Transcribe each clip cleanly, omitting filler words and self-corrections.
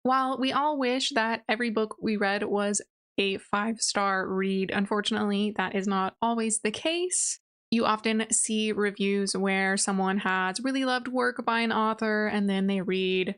While we all wish that every book we read was a 5-star read, unfortunately, that is not always the case. You often see reviews where someone has really loved work by an author and then they read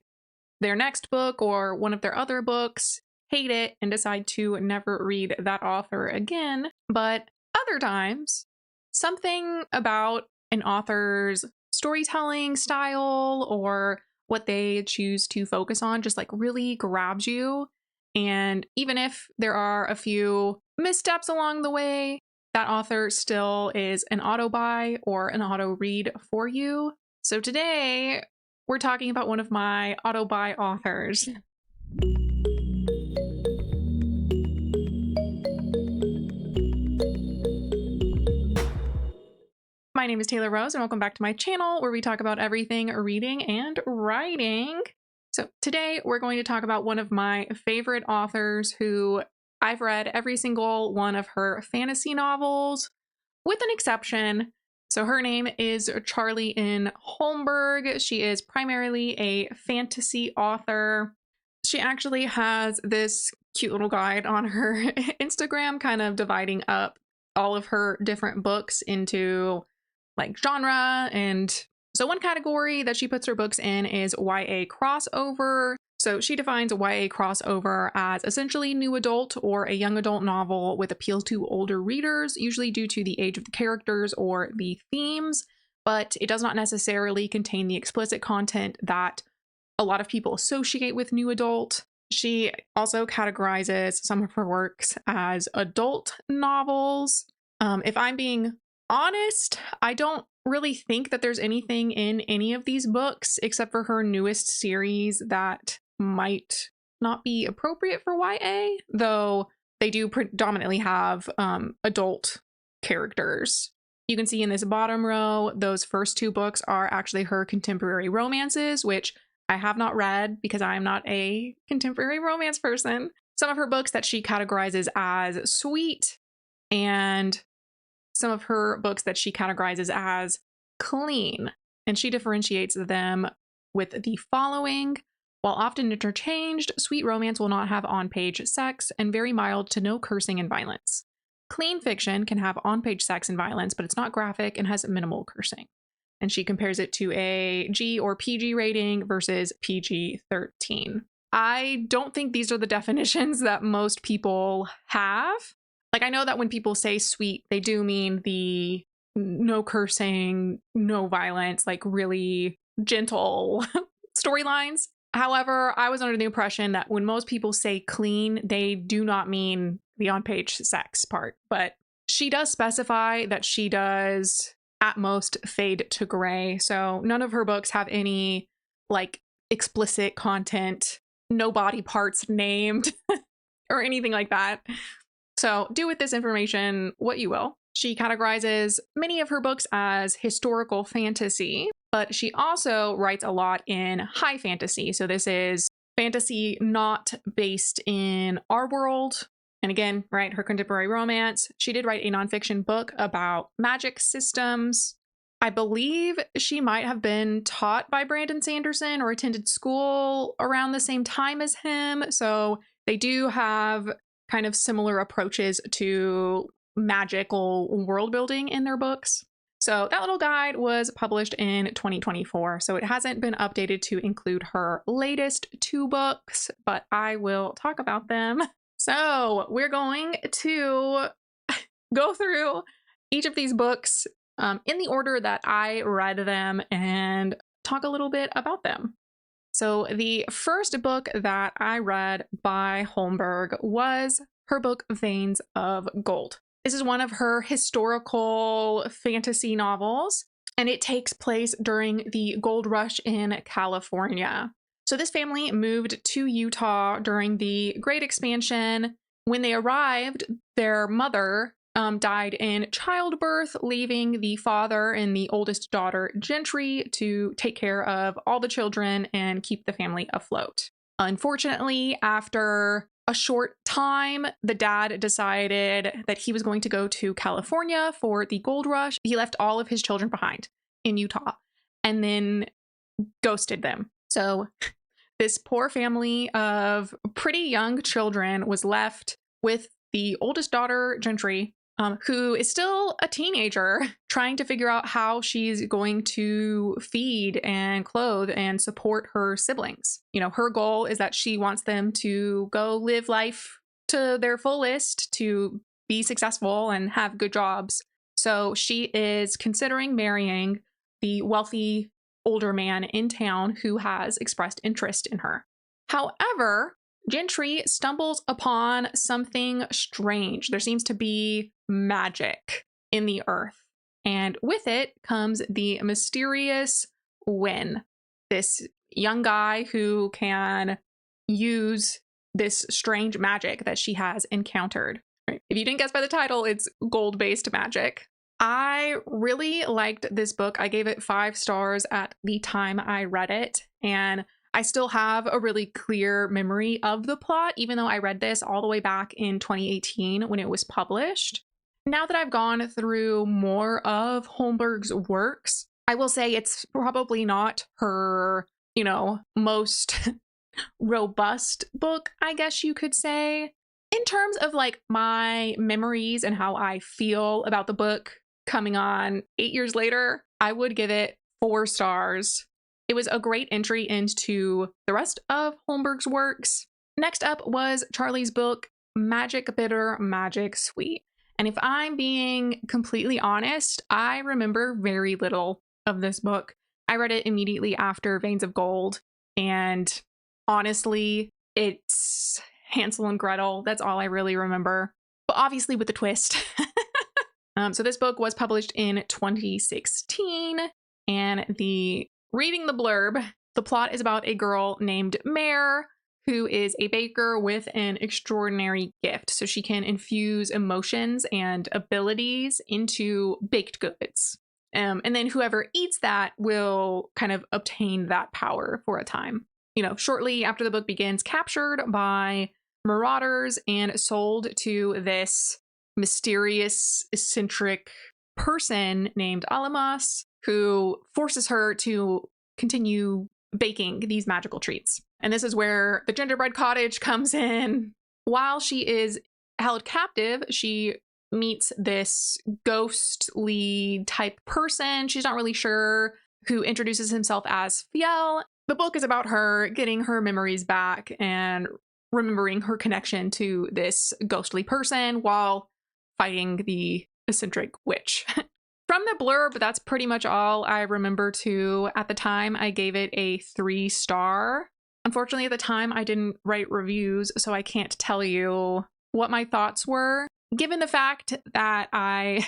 their next book or one of their other books, hate it, and decide to never read that author again. But other times, something about an author's storytelling style or what they choose to focus on just like really grabs you. And even if there are a few missteps along the way, that author still is an auto buy or an auto read for you. So today we're talking about one of my auto buy authors. My name is Taylor Rose and welcome back to my channel where we talk about everything reading and writing. So today we're going to talk about one of my favorite authors who I've read every single one of her fantasy novels with an exception. So her name is Charlie N Holmberg. She is primarily a fantasy author. She actually has this cute little guide on her Instagram kind of dividing up all of her different books into like genre. And so one category that she puts her books in is YA crossover. So she defines YA crossover as essentially new adult or a young adult novel with appeal to older readers, usually due to the age of the characters or the themes, but it does not necessarily contain the explicit content that a lot of people associate with new adult. She also categorizes some of her works as adult novels. If I'm being honest, I don't really think that there's anything in any of these books except for her newest series that might not be appropriate for YA, though they do predominantly have adult characters. You can see in this bottom row, those first two books are actually her contemporary romances, which I have not read because I am not a contemporary romance person. Some of her books that she categorizes as sweet, and some of her books that she categorizes as clean. And she differentiates them with the following. While often interchanged, sweet romance will not have on-page sex and very mild to no cursing and violence. Clean fiction can have on-page sex and violence, but it's not graphic and has minimal cursing. And she compares it to a G or PG rating versus PG-13. I don't think these are the definitions that most people have. Like, I know that when people say sweet, they do mean the no cursing, no violence, like really gentle storylines. However, I was under the impression that when most people say clean, they do not mean the on-page sex part. But she does specify that she does at most fade to gray. So none of her books have any like explicit content, no body parts named or anything like that. So do with this information what you will. She categorizes many of her books as historical fantasy, but she also writes a lot in high fantasy. So this is fantasy not based in our world. And again, right, her contemporary romance. She did write a nonfiction book about magic systems. I believe she might have been taught by Brandon Sanderson or attended school around the same time as him. So they do have kind of similar approaches to magical world building in their books. So that little guide was published in 2024. So it hasn't been updated to include her latest two books, but I will talk about them. So we're going to go through each of these books in the order that I read them and talk a little bit about them. So the first book that I read by Holmberg was her book, Veins of Gold. This is one of her historical fantasy novels, and it takes place during the gold rush in California. So this family moved to Utah during the Great Expansion. When they arrived, their mother died in childbirth, leaving the father and the oldest daughter, Gentry, to take care of all the children and keep the family afloat. Unfortunately, after a short time, the dad decided that he was going to go to California for the gold rush. He left all of his children behind in Utah and then ghosted them. So this poor family of pretty young children was left with the oldest daughter, Gentry, who is still a teenager, trying to figure out how she's going to feed and clothe and support her siblings. You know, her goal is that she wants them to go live life to their fullest, to be successful and have good jobs. So she is considering marrying the wealthy older man in town who has expressed interest in her. However, Gentry stumbles upon something strange. There seems to be magic in the earth, and with it comes the mysterious Wynn, this young guy who can use this strange magic that she has encountered. If you didn't guess by the title, it's gold-based magic. I really liked this book. I gave it 5 stars at the time I read it, and I still have a really clear memory of the plot, even though I read this all the way back in 2018 when it was published. Now that I've gone through more of Holmberg's works, I will say it's probably not her, most robust book, I guess you could say. In terms of like my memories and how I feel about the book coming on 8 years later, I would give it 4 stars. It was a great entry into the rest of Holmberg's works. Next up was Charlie's book, Magic Bitter, Magic Sweet. And if I'm being completely honest, I remember very little of this book. I read it immediately after Veins of Gold, and honestly, it's Hansel and Gretel. That's all I really remember, but obviously with a twist. So this book was published in 2016, and reading the blurb, the plot is about a girl named Heir who is a baker with an extraordinary gift. So she can infuse emotions and abilities into baked goods. And then whoever eats that will kind of obtain that power for a time. Shortly after the book begins, captured by marauders and sold to this mysterious, eccentric person named Alamas, who forces her to continue baking these magical treats. And this is where the gingerbread cottage comes in. While she is held captive, she meets this ghostly type person. She's not really sure, who introduces himself as Fiel. The book is about her getting her memories back and remembering her connection to this ghostly person while fighting the eccentric witch. From the blurb, that's pretty much all I remember too. At the time, I gave it a 3-star. Unfortunately, at the time, I didn't write reviews, so I can't tell you what my thoughts were. Given the fact that I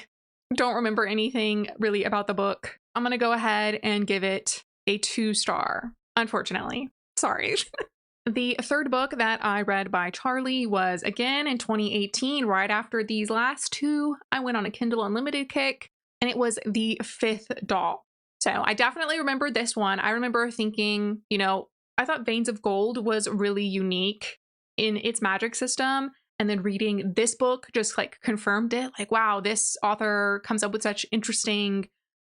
don't remember anything really about the book, I'm going to go ahead and give it a 2-star, unfortunately. Sorry. The third book that I read by Charlie was again in 2018, right after these last 2. I went on a Kindle Unlimited kick, and it was The Fifth Doll. So I definitely remember this one. I remember thinking, I thought Veins of Gold was really unique in its magic system. And then reading this book just like confirmed it. Like, wow, this author comes up with such interesting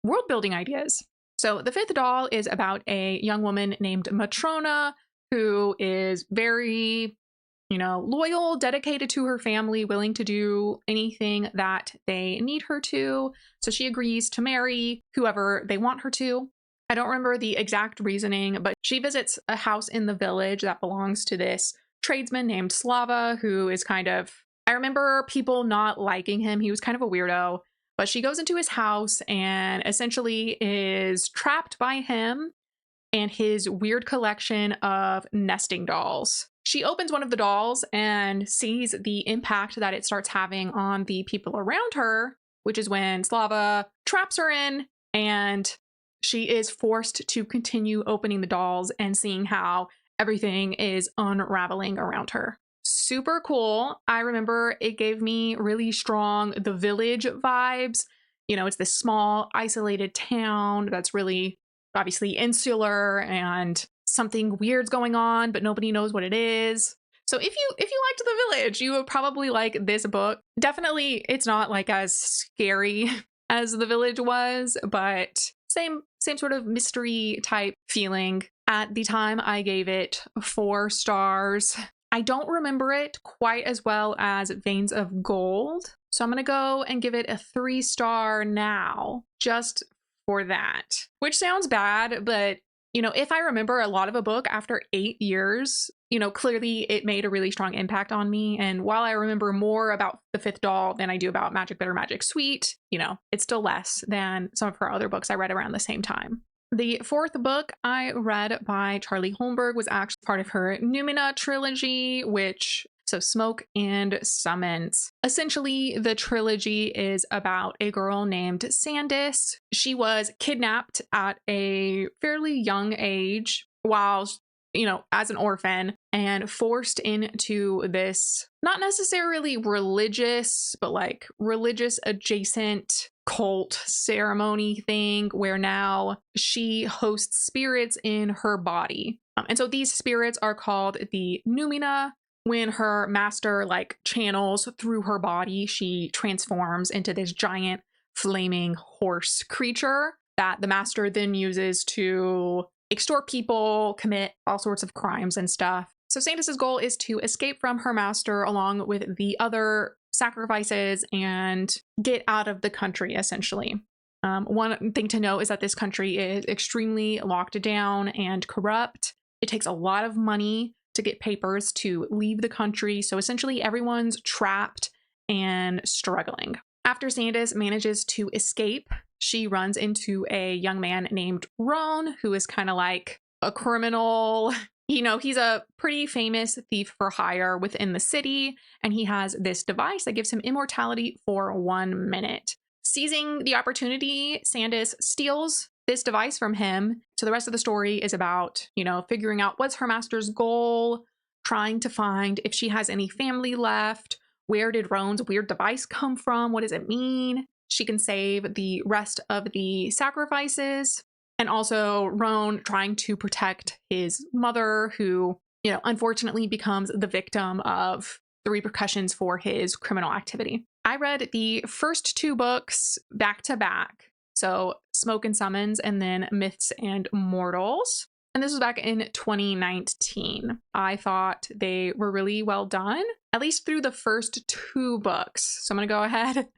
world building ideas. So The Fifth Doll is about a young woman named Matrona who is very, loyal, dedicated to her family, willing to do anything that they need her to. So she agrees to marry whoever they want her to. I don't remember the exact reasoning, but she visits a house in the village that belongs to this tradesman named Slava, who is I remember people not liking him. He was kind of a weirdo, but she goes into his house and essentially is trapped by him and his weird collection of nesting dolls. She opens one of the dolls and sees the impact that it starts having on the people around her, which is when Slava traps her in, and she is forced to continue opening the dolls and seeing how everything is unraveling around her. Super cool. I remember it gave me really strong The Village vibes. It's this small, isolated town that's really obviously insular and something weird's going on, but nobody knows what it is. So if you liked The Village, you would probably like this book. Definitely, it's not like as scary as The Village was, but same sort of mystery type feeling. At the time, I gave it 4 stars. I don't remember it quite as well as Veins of Gold, so I'm going to go and give it a 3-star now, just for that. Which sounds bad, but, you know, if I remember a lot of a book after 8 years, you know, clearly it made a really strong impact on me. And while I remember more about The Fifth Doll than I do about Magic Bitter Magic Sweet, you know, it's still less than some of her other books I read around the same time. The 4th book I read by Charlie Holmberg was actually part of her Numina Trilogy, so Smoke and Summons. Essentially, the trilogy is about a girl named Sandis. She was kidnapped at a fairly young age while, you know, as an orphan, and forced into this not necessarily religious, but like religious adjacent cult ceremony thing where now she hosts spirits in her body. And so these spirits are called the Numina. When her master like channels through her body, she transforms into this giant flaming horse creature that the master then uses to extort people, commit all sorts of crimes and stuff. So Sandis's goal is to escape from her master along with the other sacrifices and get out of the country, essentially. One thing to note is that this country is extremely locked down and corrupt. It takes a lot of money to get papers to leave the country, so essentially everyone's trapped and struggling. After Sandis manages to escape, she runs into a young man named Roan, who is kind of like a criminal. You know, he's a pretty famous thief for hire within the city, and he has this device that gives him immortality for 1 minute. Seizing the opportunity, Sandis steals this device from him. So the rest of the story is about, you know, figuring out what's her master's goal, trying to find if she has any family left, where did Roan's weird device come from, what does it mean? She can save the rest of the sacrifices. And also Roan trying to protect his mother, who, you know, unfortunately becomes the victim of the repercussions for his criminal activity. I read the first 2 books back to back. So Smoke and Summons, and then Myths and Mortals. And this was back in 2019. I thought they were really well done, at least through the first 2 books. So I'm going to go ahead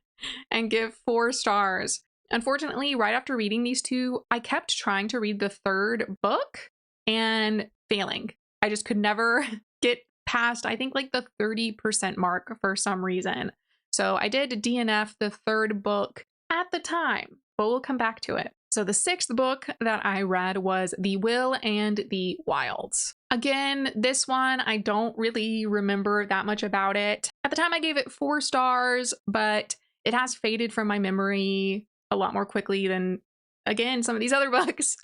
and give 4 stars. Unfortunately, right after reading these 2, I kept trying to read the 3rd book and failing. I just could never get past, I think, like the 30% mark for some reason. So I did DNF the 3rd book at the time, but we'll come back to it. So the 6th book that I read was The Will and the Wilds. Again, this one, I don't really remember that much about it. At the time, I gave it 4 stars, but it has faded from my memory a lot more quickly than, again, some of these other books.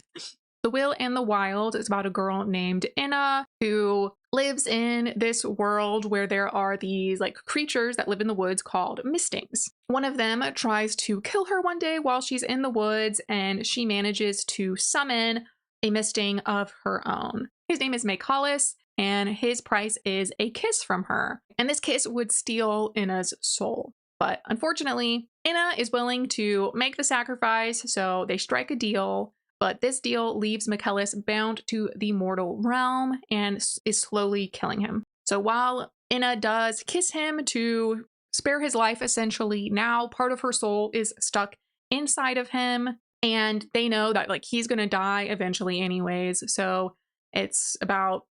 The Will and the Wild is about a girl named Inna who lives in this world where there are these like creatures that live in the woods called mistings. One of them tries to kill her one day while she's in the woods, and she manages to summon a misting of her own. His name is Maykalis, and his price is a kiss from her. And this kiss would steal Inna's soul. But unfortunately, Inna is willing to make the sacrifice, so they strike a deal. But this deal leaves Maykalis bound to the mortal realm and is slowly killing him. So while Inna does kiss him to spare his life, essentially, now part of her soul is stuck inside of him, and they know that like he's gonna die eventually anyways. So it's about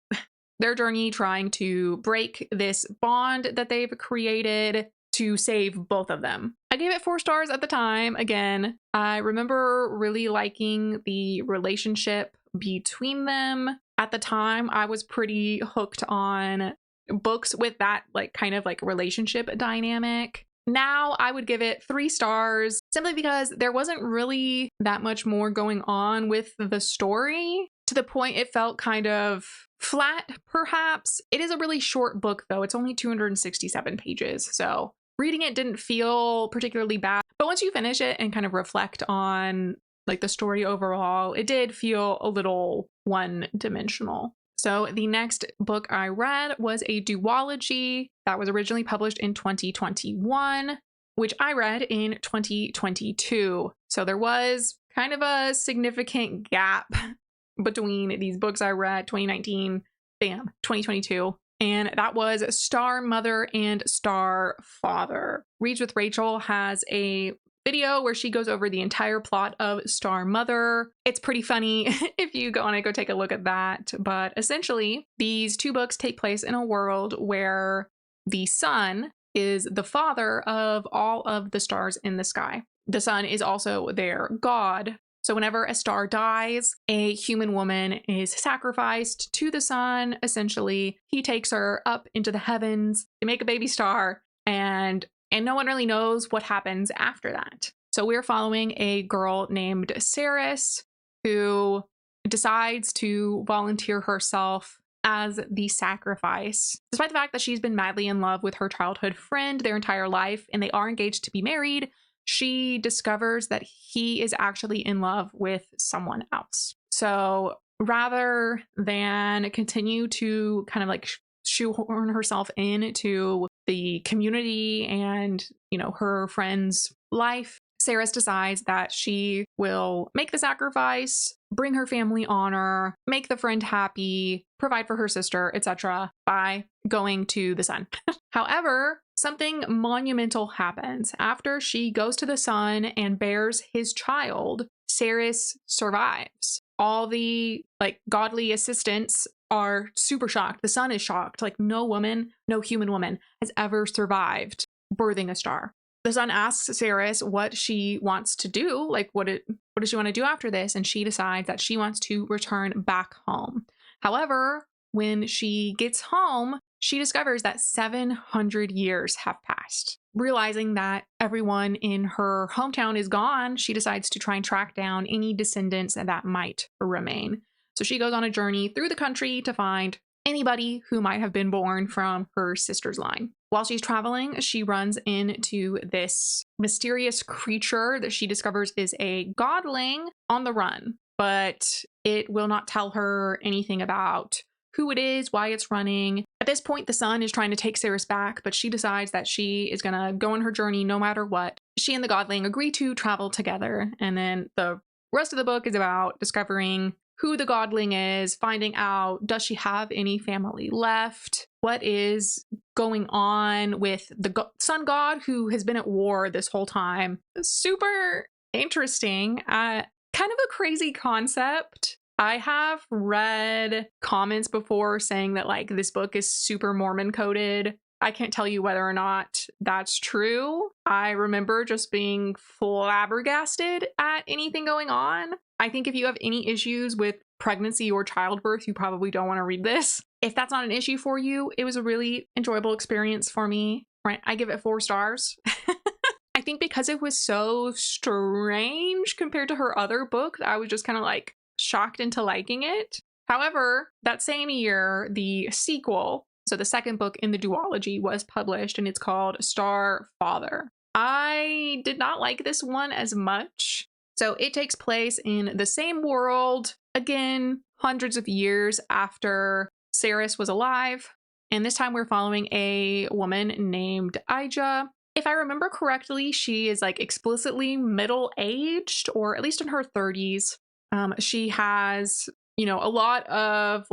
their journey trying to break this bond that they've created to save both of them. I gave it 4 stars at the time. Again, I remember really liking the relationship between them. At the time, I was pretty hooked on books with that like kind of like relationship dynamic. Now I would give it 3 stars simply because there wasn't really that much more going on with the story, to the point it felt kind of flat, perhaps. It is a really short book though. It's only 267 pages. So reading it didn't feel particularly bad, but once you finish it and kind of reflect on like the story overall, it did feel a little one-dimensional. So the next book I read was a duology that was originally published in 2021, which I read in 2022. So there was kind of a significant gap between these books I read, 2019, bam, 2022. And that was Star Mother and Star Father. Reads with Rachel has a video where she goes over the entire plot of Star Mother. It's pretty funny if you want to go take a look at that. But essentially, these two books take place in a world where the sun is the father of all of the stars in the sky. The sun is also their god. So whenever a star dies, a human woman is sacrificed to the sun. Essentially, he takes her up into the heavens. They make a baby star, and no one really knows what happens after that. So we're following a girl named Saris who decides to volunteer herself as the sacrifice, despite the fact that she's been madly in love with her childhood friend their entire life, and they are engaged to be married. She discovers that he is actually in love with someone else. So rather than continue to kind of like shoehorn herself into the community and, you know, her friend's life, Saris decides that she will make the sacrifice, bring her family honor, make the friend happy, provide for her sister, etc. by going to the sun. However, something monumental happens. After she goes to the sun and bears his child, Saris survives. All the godly assistants are super shocked. The sun is shocked. Like no human woman has ever survived birthing a star. The sun asks Saris what she wants to do, what does she want to do after this? And she decides that she wants to return back home. However, when she gets home, she discovers that 700 years have passed. Realizing that everyone in her hometown is gone, she decides to try and track down any descendants that might remain. So she goes on a journey through the country to find anybody who might have been born from her sister's line. While she's traveling, she runs into this mysterious creature that she discovers is a godling on the run, but it will not tell her anything about who it is, why it's running. At this point, the sun is trying to take Saris back, but she decides that she is going to go on her journey no matter what. She and the godling agree to travel together, and then the rest of the book is about discovering who the godling is, finding out, does she have any family left? What is going on with the sun god who has been at war this whole time? Super interesting. Kind of a crazy concept. I have read comments before saying that this book is super Mormon coded. I can't tell you whether or not that's true. I remember just being flabbergasted at anything going on. I think if you have any issues with pregnancy or childbirth, you probably don't want to read this. If that's not an issue for you, it was a really enjoyable experience for me. Right? I give it 4 stars. I think because it was so strange compared to her other book, I was just kind of shocked into liking it. However, that same year, the sequel, so the second book in the duology, was published, and it's called Star Father. I did not like this one as much. So it takes place in the same world, again, hundreds of years after Saris was alive. And this time we're following a woman named Ija. If I remember correctly, she is explicitly middle-aged, or at least in her 30s. She has, a lot of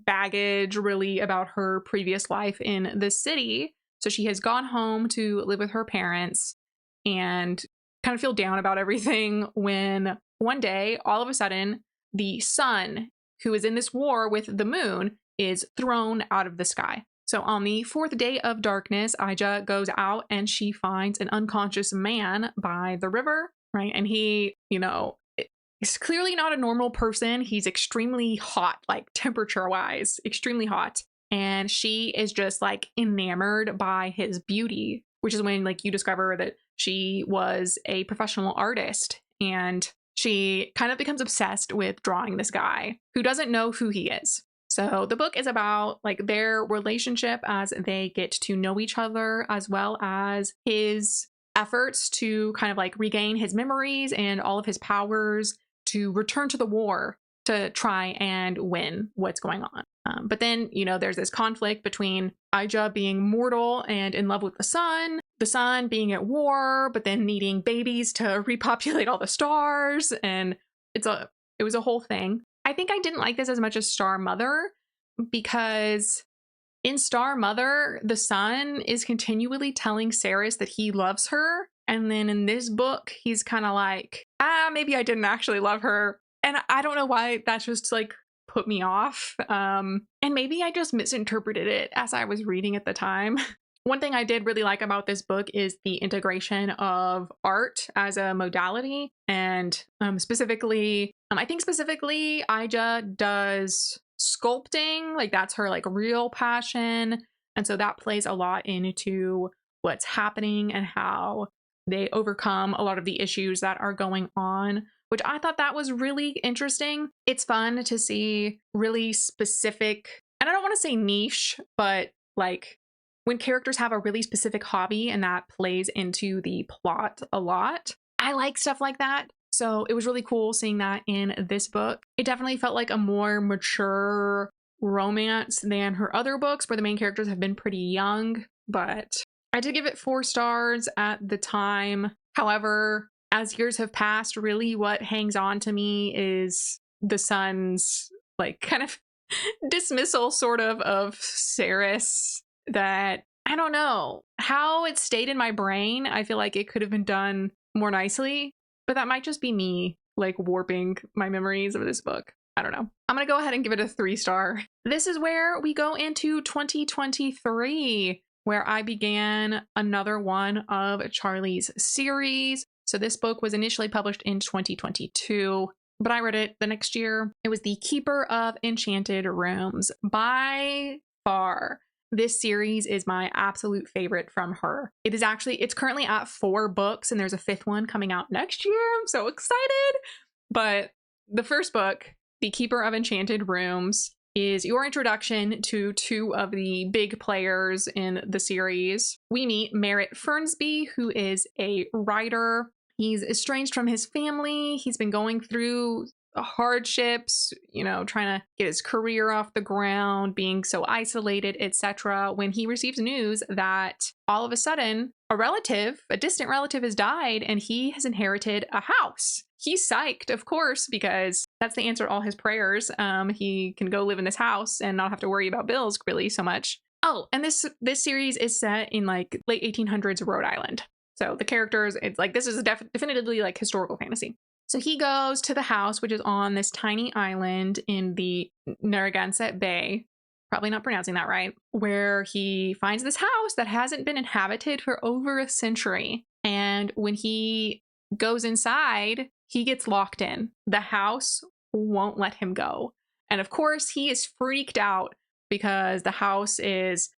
baggage really about her previous life in the city. So she has gone home to live with her parents and kind of feel down about everything when one day, all of a sudden, the sun, who is in this war with the moon, is thrown out of the sky. So on the 4th day of darkness, Ija goes out and she finds an unconscious man by the river, right? And he, he's clearly not a normal person. He's extremely hot, temperature-wise, extremely hot. And she is just enamored by his beauty, which is when you discover that she was a professional artist, and she kind of becomes obsessed with drawing this guy who doesn't know who he is. So the book is about their relationship as they get to know each other, as well as his efforts to kind of regain his memories and all of his powers to return to the war to try and win what's going on. But then, there's this conflict between Ija being mortal and in love with the sun being at war, but then needing babies to repopulate all the stars. And it was a whole thing. I think I didn't like this as much as Star Mother, because in Star Mother, the son is continually telling Saris that he loves her. And then in this book, he's kind of like, maybe I didn't actually love her. And I don't know why that's just like put me off. And maybe I just misinterpreted it as I was reading at the time. One thing I did really like about this book is the integration of art as a modality. And specifically, I think specifically Aja does sculpting. Like that's her like real passion. And so that plays a lot into what's happening and how they overcome a lot of the issues that are going on, which I thought that was really interesting. It's fun to see really specific, and I don't want to say niche, but like when characters have a really specific hobby and that plays into the plot a lot. I like stuff like that. So it was really cool seeing that in this book. It definitely felt like a more mature romance than her other books, where the main characters have been pretty young, but I did give it 4 stars at the time. However, as years have passed, really what hangs on to me is the son's like kind of dismissal sort of Saris, that I don't know how it stayed in my brain. I feel like it could have been done more nicely, but that might just be me like warping my memories of this book. I don't know. I'm gonna go ahead and give it a 3-star. This is where we go into 2023, where I began another one of Charlie's series. So this book was initially published in 2022, but I read it the next year. It was The Keeper of Enchanted Rooms. By far, this series is my absolute favorite from her. It's currently at 4 books, and there's a 5th one coming out next year. I'm so excited. But the first book, The Keeper of Enchanted Rooms, is your introduction to 2 of the big players in the series. We meet Merritt Fernsby, who is a writer. He's estranged from his family. He's been going through hardships, trying to get his career off the ground, being so isolated, etc., when he receives news that all of a sudden a distant relative has died and he has inherited a house. He's psyched, of course, because that's the answer to all his prayers. He can go live in this house and not have to worry about bills really so much. Oh, and this series is set in like late 1800s Rhode Island. So the characters, it's like, this is definitively like historical fantasy. So he goes to the house, which is on this tiny island in the Narragansett Bay, probably not pronouncing that right, where he finds this house that hasn't been inhabited for over a century. And when he goes inside, he gets locked in. The house won't let him go. And of course, he is freaked out because the house is,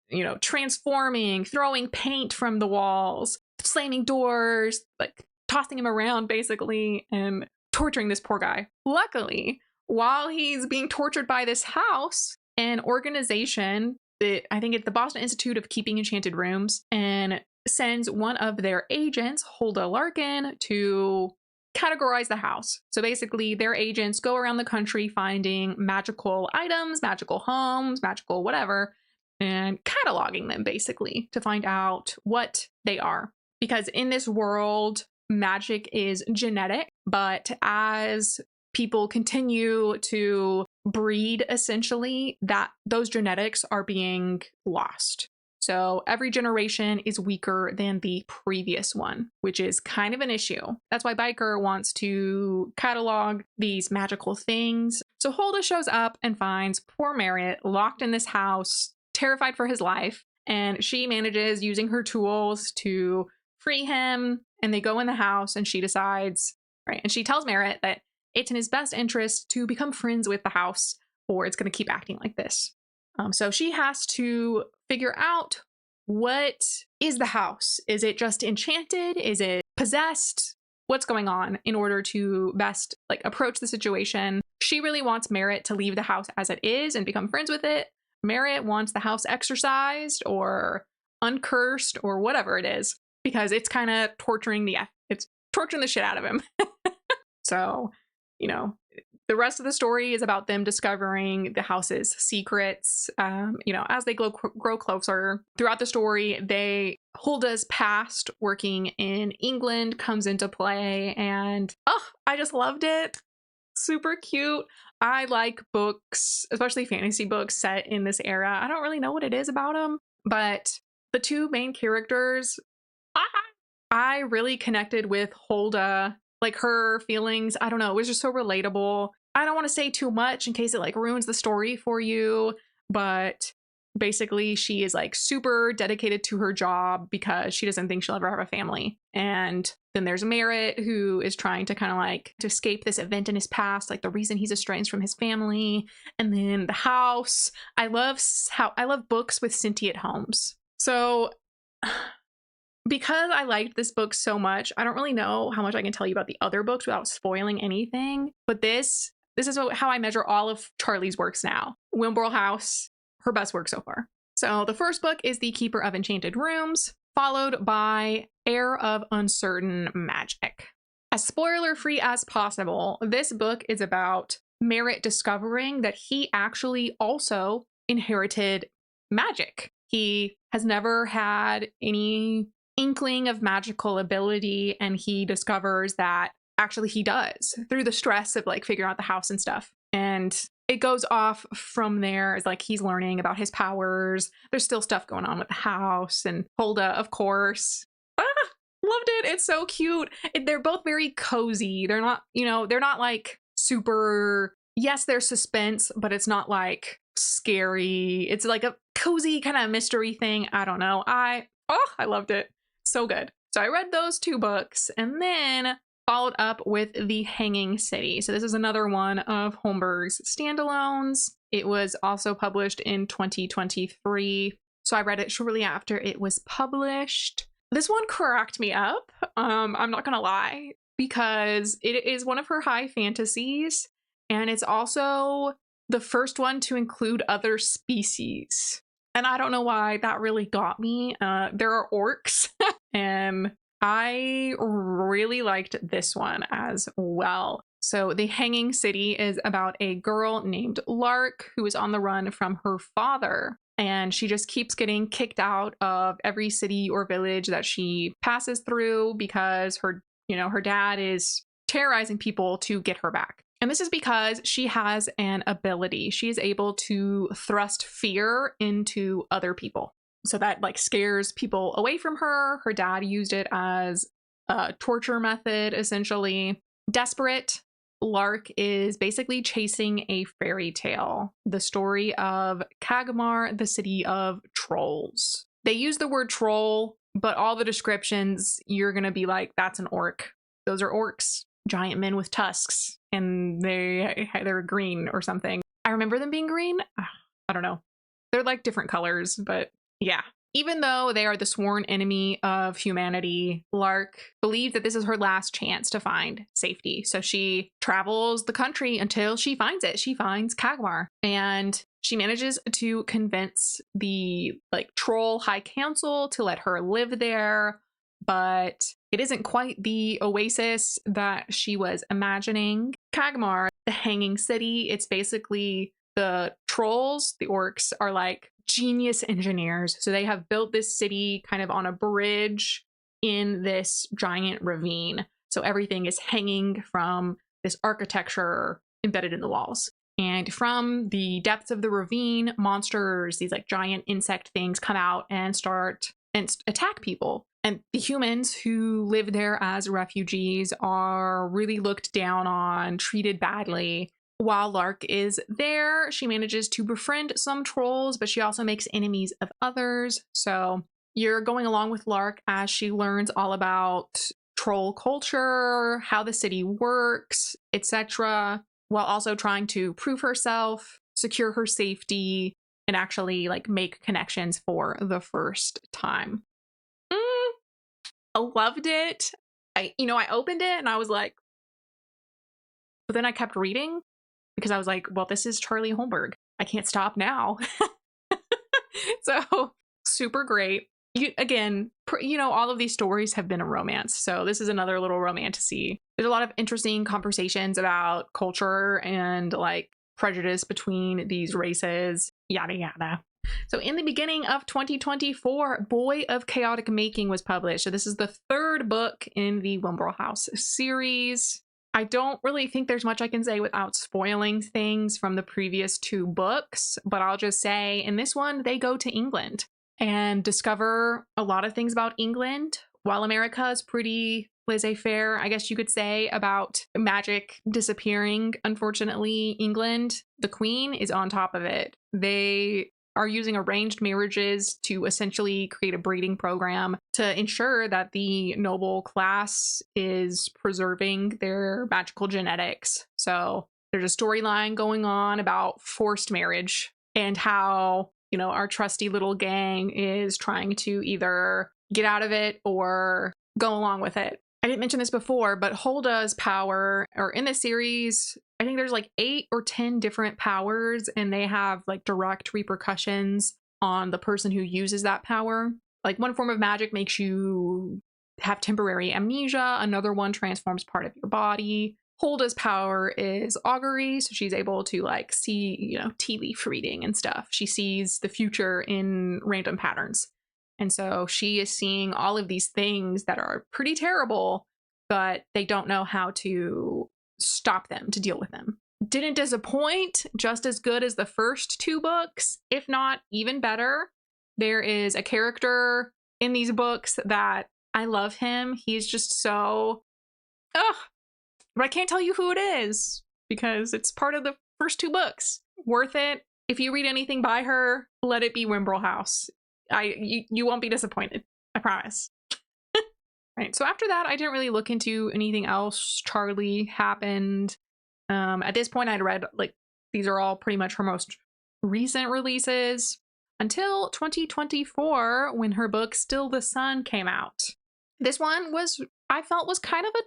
transforming, throwing paint from the walls, slamming doors, like tossing him around basically, and torturing this poor guy. Luckily, while he's being tortured by this house, an organization that I think it's the Boston Institute of Keeping Enchanted Rooms, and sends one of their agents, Hulda Larkin, to categorize the house. So basically their agents go around the country finding magical items, magical homes, magical whatever, and cataloging them basically to find out what they are. Because in this world, magic is genetic, but as people continue to breed, essentially, that those genetics are being lost. So every generation is weaker than the previous one, which is kind of an issue. That's why Biker wants to catalog these magical things. So Hulda shows up and finds poor Merritt locked in this house, terrified for his life, and she manages, using her tools, to free him. And they go in the house, and she decides, right, and she tells Merritt that it's in his best interest to become friends with the house, or it's going to keep acting like this. So she has to figure out, what is the house? Is it just enchanted? Is it possessed? What's going on, in order to best approach the situation. She really wants Merritt to leave the house as it is and become friends with it. Merritt wants the house exorcised or uncursed or whatever it is, because it's kind of torturing the shit out of him. So, the rest of the story is about them discovering the house's secrets, as they grow closer. Throughout the story, Hulda's past working in England comes into play, and I just loved it. Super cute. I like books, especially fantasy books set in this era. I don't really know what it is about them, but the two main characters, I, I really connected with Hulda, like her feelings. I don't know. It was just so relatable. I don't want to say too much in case it like ruins the story for you, but basically she is like super dedicated to her job because she doesn't think she'll ever have a family. And then there's Merritt, who is trying to kind of like to escape this event in his past, like the reason he's estranged from his family. And then the house. I love books with sentient homes. So because I liked this book so much, I don't really know how much I can tell you about the other books without spoiling anything. But this is how I measure all of Charlie's works now. Wimborne House, her best work so far. So the first book is The Keeper of Enchanted Rooms, followed by Heir of Uncertain Magic. As spoiler-free as possible, this book is about Merritt discovering that he actually also inherited magic. He has never had any inkling of magical ability, and he discovers that actually he does through the stress of like figuring out the house and stuff. And it goes off from there as like he's learning about his powers. There's still stuff going on with the house and Hulda, of course. Loved it. It's so cute. They're both very cozy. They're not, they're not like super, yes, there's suspense, but it's not like scary. It's like a cozy kind of mystery thing. I don't know. I loved it. So good. So I read those two books and then followed up with The Hanging City. So this is another one of Holmberg's standalones. It was also published in 2023. So I read it shortly after it was published. This one cracked me up. I'm not gonna lie, because it is one of her high fantasies, and it's also the first one to include other species. And I don't know why that really got me. There are orcs, and I really liked this one as well. So The Hanging City is about a girl named Lark who is on the run from her father. And she just keeps getting kicked out of every city or village that she passes through because her dad is terrorizing people to get her back. And this is because she has an ability. She is able to thrust fear into other people. So that like scares people away from her. Her dad used it as a torture method, essentially. Desperate, Lark is basically chasing a fairy tale, the story of Kagmar, the city of trolls. They use the word troll, but all the descriptions, you're going to be like, that's an orc. Those are orcs, giant men with tusks, and they're green or something. I remember them being green. I don't know. They're like different colors, but yeah. Even though they are the sworn enemy of humanity, Lark believes that this is her last chance to find safety. So she travels the country until she finds it. She finds Kagmar, and she manages to convince the troll high council to let her live there. But it isn't quite the oasis that she was imagining. Kagmar, the Hanging City, it's basically the trolls, the orcs, are like genius engineers. So they have built this city kind of on a bridge in this giant ravine. So everything is hanging from this architecture embedded in the walls. And from the depths of the ravine, monsters, these like giant insect things, come out and start and attack people. And the humans who live there as refugees are really looked down on, treated badly. While Lark is there, she manages to befriend some trolls, but she also makes enemies of others. So you're going along with Lark as she learns all about troll culture, how the city works, etc., while also trying to prove herself, secure her safety, and actually like make connections for the first time. I loved it. I opened it and I was like, but then I kept reading because I was like, well, this is Charlie Holmberg. I can't stop now. So super great. All of these stories have been a romance. So this is another little romantasy. There's a lot of interesting conversations about culture and like prejudice between these races, yada, yada. So in the beginning of 2024, Boy of Chaotic Making was published. So this is the third book in the Wimborne House series. I don't really think there's much I can say without spoiling things from the previous 2 books, but I'll just say in this one, they go to England and discover a lot of things about England, while America is pretty laissez-faire, I guess you could say, about magic disappearing. Unfortunately, England, the Queen is on top of it. They are using arranged marriages to essentially create a breeding program to ensure that the noble class is preserving their magical genetics. So there's a storyline going on about forced marriage and how, you know, our trusty little gang is trying to either get out of it or go along with it. I didn't mention this before, but Hulda's power, or in this series, I think there's like 8 or 10 different powers, and they have like direct repercussions on the person who uses that power. Like one form of magic makes you have temporary amnesia. Another one transforms part of your body. Hulda's power is augury, so she's able to like see, you know, tea leaf reading and stuff. She sees the future in random patterns. And so she is seeing all of these things that are pretty terrible, but they don't know how to stop them, to deal with them. Didn't disappoint, just as good as the first 2 books, if not even better. There is a character in these books that I love him. He's just so, ugh, but I can't tell you who it is because it's part of the first 2 books. Worth it. If you read anything by her, let it be Wimbrel House. You won't be disappointed. I promise. Right. So after that, I didn't really look into anything else. Charlie happened. At this point, I'd read, like, these are all pretty much her most recent releases until 2024 when her book Still the Sun came out. This one I felt was kind of a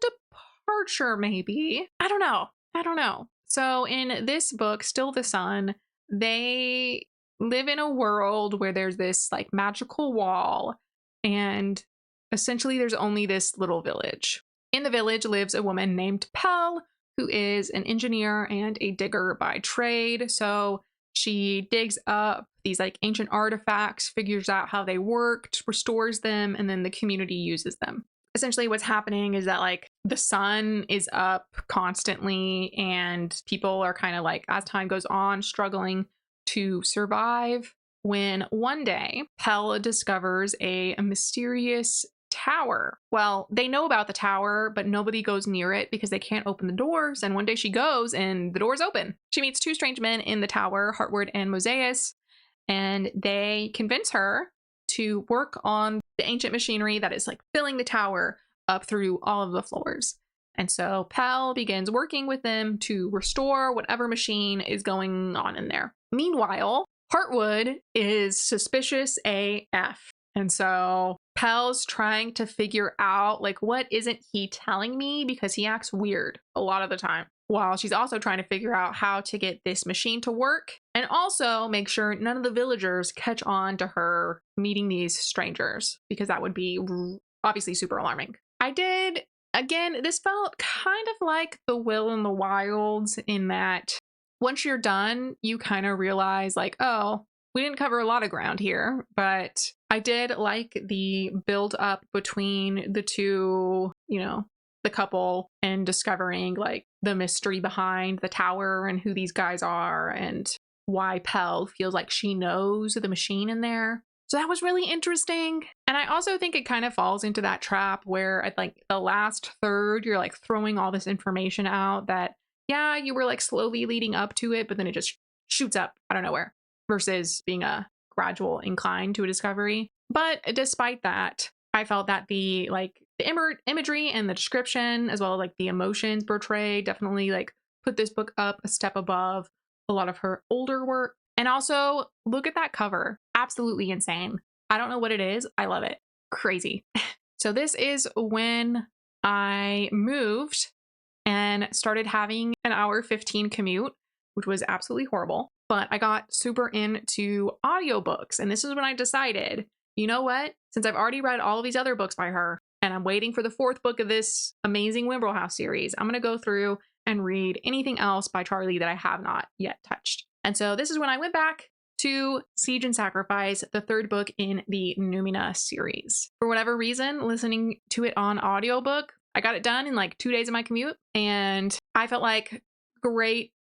departure, maybe. I don't know. So in this book, Still the Sun, they live in a world where there's this like magical wall, and essentially there's only this little village. In the village lives a woman named Pell, who is an engineer and a digger by trade. So she digs up these like ancient artifacts, figures out how they worked, restores them, and then the community uses them. Essentially what's happening is that like the sun is up constantly, and people are kind of like, as time goes on, struggling to survive, when one day Pell discovers a mysterious tower. Well, they know about the tower, but nobody goes near it because they can't open the doors. And one day she goes and the doors open. She meets 2 strange men in the tower, Hartward and Mosaius, and they convince her to work on the ancient machinery that is like filling the tower up through all of the floors. And so Pell begins working with them to restore whatever machine is going on in there. Meanwhile, Hartwood is suspicious AF. And so Pell's trying to figure out, like, what isn't he telling me? Because he acts weird a lot of the time. While she's also trying to figure out how to get this machine to work and also make sure none of the villagers catch on to her meeting these strangers, because that would be obviously super alarming. Again, this felt kind of like The Will in the Wilds in that once you're done, you kind of realize like, oh, we didn't cover a lot of ground here, but I did like the build up between the 2, you know, the couple, and discovering like the mystery behind the tower and who these guys are and why Pell feels like she knows the machine in there. So that was really interesting. And I also think it kind of falls into that trap where at like the last third, you're like throwing all this information out that, yeah, you were like slowly leading up to it, but then it just shoots up out of nowhere versus being a gradual incline to a discovery. But despite that, I felt that the imagery and the description, as well as like the emotions portrayed, definitely like put this book up a step above a lot of her older work. And also, look at that cover. Absolutely insane. I don't know what it is. I love it. Crazy. So this is when I moved and started having an hour 15 commute, which was absolutely horrible. But I got super into audiobooks. And this is when I decided, you know what? Since I've already read all of these other books by her, and I'm waiting for the 4th book of this amazing Wimbrel House series, I'm going to go through and read anything else by Charlie that I have not yet touched. And so this is when I went back to Siege and Sacrifice, the 3rd book in the Numina series. For whatever reason, listening to it on audiobook, I got it done in like 2 days of my commute, and I felt like great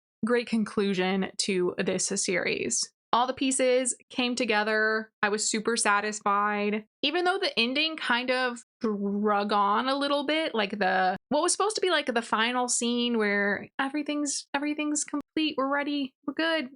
conclusion to this series. All the pieces came together. I was super satisfied. Even though the ending kind of drug on a little bit, like what was supposed to be like the final scene where everything's complete, we're ready, we're good,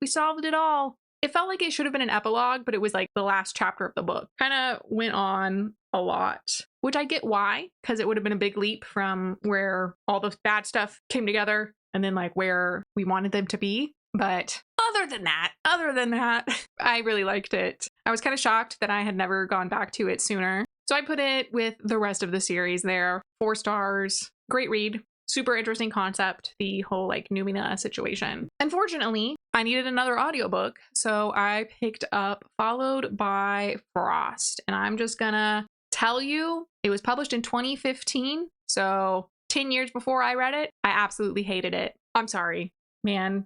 we solved it all. It felt like it should have been an epilogue, but it was like the last chapter of the book. Kind of went on a lot, which I get why, because it would have been a big leap from where all the bad stuff came together and then like where we wanted them to be. But other than that, I really liked it. I was kind of shocked that I had never gone back to it sooner. So I put it with the rest of the series there. 4 stars. Great read. Super interesting concept, the whole like Numina situation. Unfortunately, I needed another audiobook, so I picked up Followed by Frost. And I'm just gonna tell you, it was published in 2015, so 10 years before I read it. I absolutely hated it. I'm sorry, man.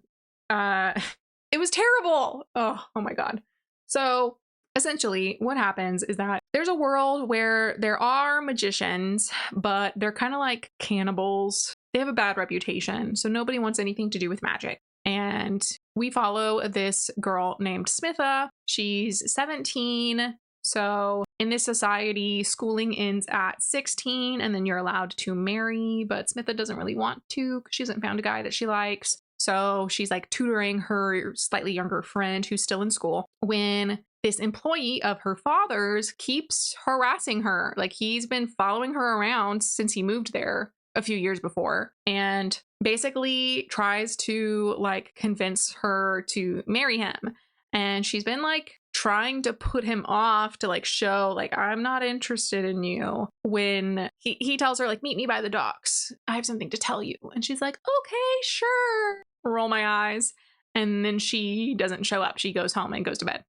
It was terrible. Oh my God. So essentially what happens is that there's a world where there are magicians, but they're kind of like cannibals. They have a bad reputation, so nobody wants anything to do with magic. And we follow this girl named Smitha. She's 17. So in this society, schooling ends at 16 and then you're allowed to marry, but Smitha doesn't really want to because she hasn't found a guy that she likes. So she's like tutoring her slightly younger friend who's still in school when this employee of her father's keeps harassing her. Like he's been following her around since he moved there a few years before and basically tries to like convince her to marry him. And she's been like trying to put him off to like show like, I'm not interested in you, when he tells her like, meet me by the docks, I have something to tell you. And she's like, okay, sure. Roll my eyes. And then she doesn't show up. She goes home and goes to bed.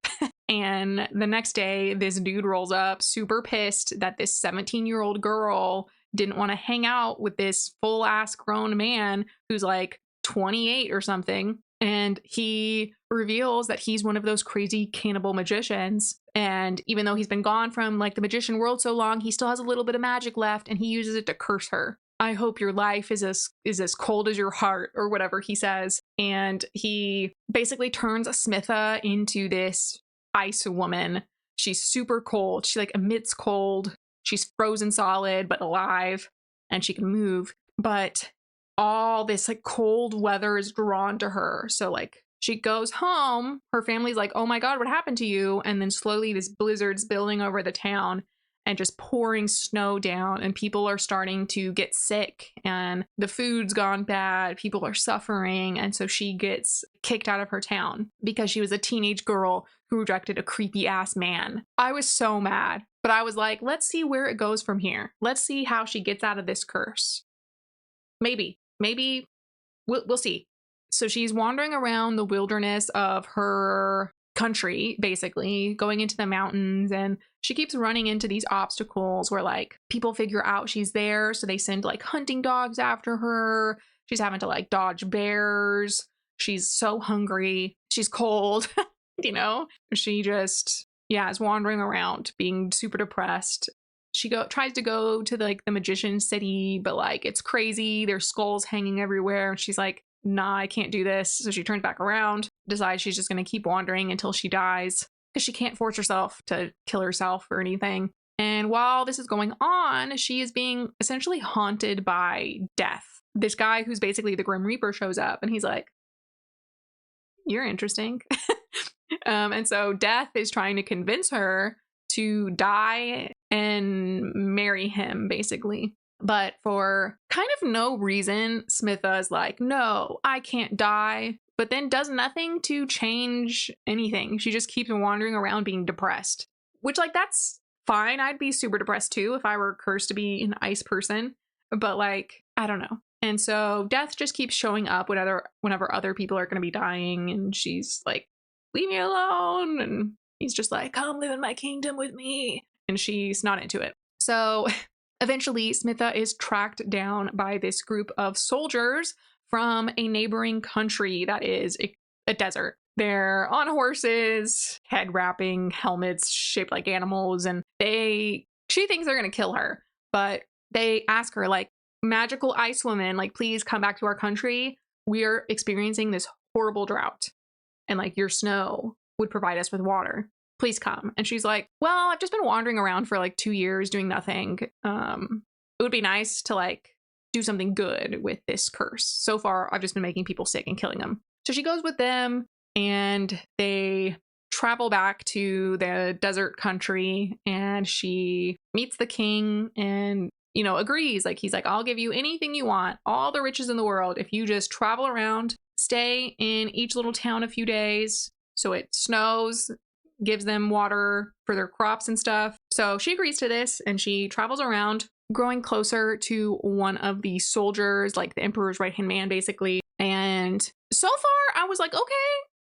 And the next day, this dude rolls up super pissed that this 17-year-old girl didn't want to hang out with this full ass grown man who's like 28 or something. And he reveals that he's one of those crazy cannibal magicians. And even though he's been gone from like the magician world so long, he still has a little bit of magic left and he uses it to curse her. I hope your life is as cold as your heart, or whatever he says. And he basically turns Smitha into this ice woman. She's super cold. She like emits cold. She's frozen solid, but alive, and she can move. But all this like cold weather is drawn to her. So like she goes home, her family's like, oh my God, what happened to you? And then slowly this blizzard's building over the town and just pouring snow down, and people are starting to get sick and the food's gone bad. People are suffering. And so she gets kicked out of her town because she was a teenage girl who rejected a creepy ass man. I was so mad, but I was like, let's see where it goes from here. Let's see how she gets out of this curse. Maybe we'll see. So she's wandering around the wilderness of her country, basically going into the mountains, and she keeps running into these obstacles where like people figure out she's there, so they send like hunting dogs after her. She's having to like dodge bears. She's so hungry. She's cold. You know, she just is wandering around being super depressed. She tries to go to like the magician city, but like it's crazy. There's skulls hanging everywhere. And she's like, nah, I can't do this. So she turns back around, decides she's just going to keep wandering until she dies because she can't force herself to kill herself or anything. And while this is going on, she is being essentially haunted by death. This guy who's basically the Grim Reaper shows up and he's like, you're interesting. And so death is trying to convince her to die and marry him, basically. But for kind of no reason, Smitha is like, no, I can't die, but then does nothing to change anything. She just keeps wandering around being depressed, which like, that's fine. I'd be super depressed too if I were cursed to be an ice person, but like, I don't know. And so death just keeps showing up whenever other people are going to be dying. And she's like, leave me alone. And he's just like, come live in my kingdom with me. And she's not into it. So eventually, Smitha is tracked down by this group of soldiers from a neighboring country that is a desert. They're on horses, head wrapping, helmets shaped like animals, and she thinks they're going to kill her. But they ask her, like, magical ice woman, like, please come back to our country. We're experiencing this horrible drought, and like your snow would provide us with water. Please come. And she's like, well, I've just been wandering around for like 2 years doing nothing. It would be nice to like do something good with this curse. So far, I've just been making people sick and killing them. So she goes with them, and they travel back to the desert country, and she meets the king and, you know, agrees. Like, he's like, I'll give you anything you want, all the riches in the world, if you just travel around, stay in each little town a few days so it snows, gives them water for their crops and stuff. So she agrees to this, and she travels around, growing closer to one of the soldiers, like the emperor's right-hand man, basically. And so far, I was like, okay,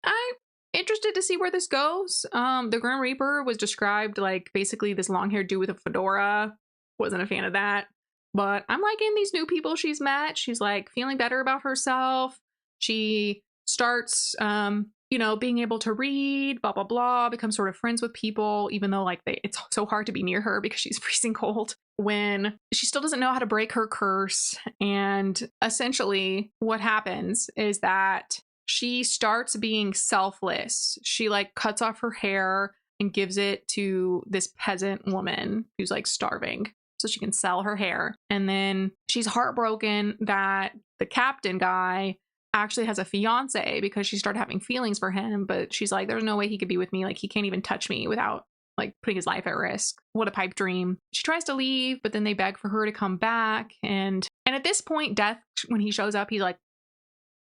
I'm interested to see where this goes. The Grim Reaper was described like basically this long-haired dude with a fedora. Wasn't a fan of that. But I'm liking these new people she's met. She's like feeling better about herself. She starts, you know, being able to read, blah, blah, blah, become sort of friends with people, even though like it's so hard to be near her because she's freezing cold, when she still doesn't know how to break her curse. And essentially what happens is that she starts being selfless. She like cuts off her hair and gives it to this peasant woman who's like starving so she can sell her hair. And then she's heartbroken that the captain guy actually has a fiance because she started having feelings for him, but she's like, there's no way he could be with me. Like, he can't even touch me without like putting his life at risk. What a pipe dream. She tries to leave, but then they beg for her to come back. And at this point, Death, when he shows up, he's like,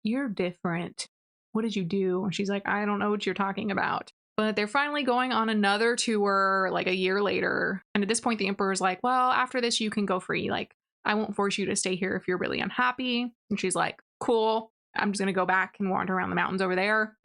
you're different. What did you do? And she's like, I don't know what you're talking about. But they're finally going on another tour like a year later. And at this point, the emperor's like, well, after this, you can go free. Like, I won't force you to stay here if you're really unhappy. And she's like, cool. I'm just going to go back and wander around the mountains over there.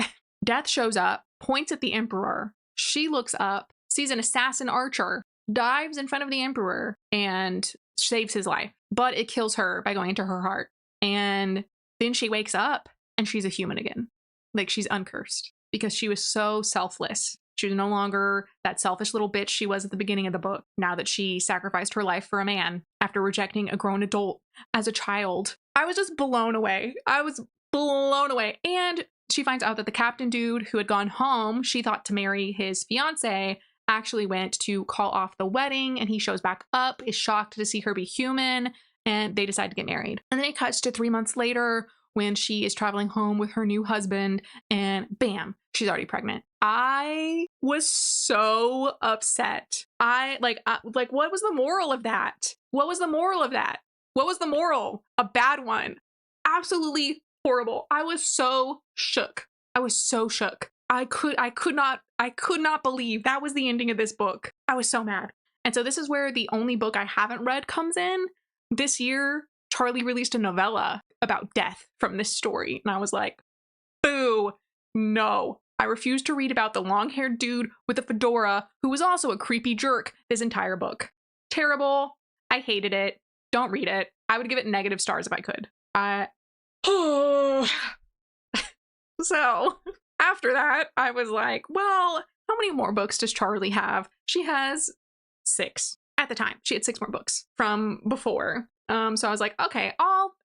Death shows up, points at the emperor. She looks up, sees an assassin archer, dives in front of the emperor, and saves his life. But it kills her by going into her heart. And then she wakes up and she's a human again. Like, she's uncursed because she was so selfless. She was no longer that selfish little bitch she was at the beginning of the book, now that she sacrificed her life for a man after rejecting a grown adult as a child. I was just blown away. I was blown away. And she finds out that the captain dude who had gone home, she thought to marry his fiance, actually went to call off the wedding, and he shows back up, is shocked to see her be human, and they decide to get married. And then it cuts to 3 months later when she is traveling home with her new husband, and bam, she's already pregnant. I was so upset. Like, what was the moral of that? What was the moral of that? What was the moral? A bad one. Absolutely horrible. I was so shook. I was so shook. I could not believe that was the ending of this book. I was so mad. And so this is where the only book I haven't read comes in. This year, Charlie released a novella about death from this story. And I was like, boo, no. I refuse to read about the long-haired dude with a fedora who was also a creepy jerk this entire book. Terrible. I hated it. Don't read it. I would give it negative stars if I could. So after that, I was like, well, how many more books does Charlie have? She has 6. At the time, she had 6 more books from before. So I was like, okay,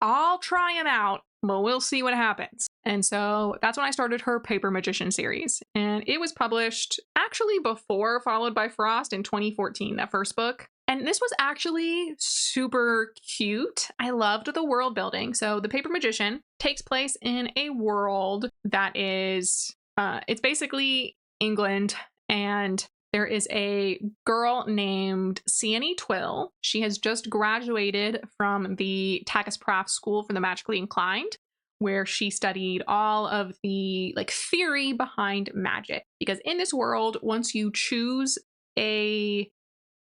I'll try them out, but we'll see what happens. And so that's when I started her Paper Magician series. And it was published actually before Followed by Frost in 2014, that first book. And this was actually super cute. I loved the world building. So the Paper Magician takes place in a world that is, it's basically England, and there is a girl named Sienny Twill. She has just graduated from the Tagus Praft School for the Magically Inclined, where she studied all of the like theory behind magic. Because in this world, once you choose a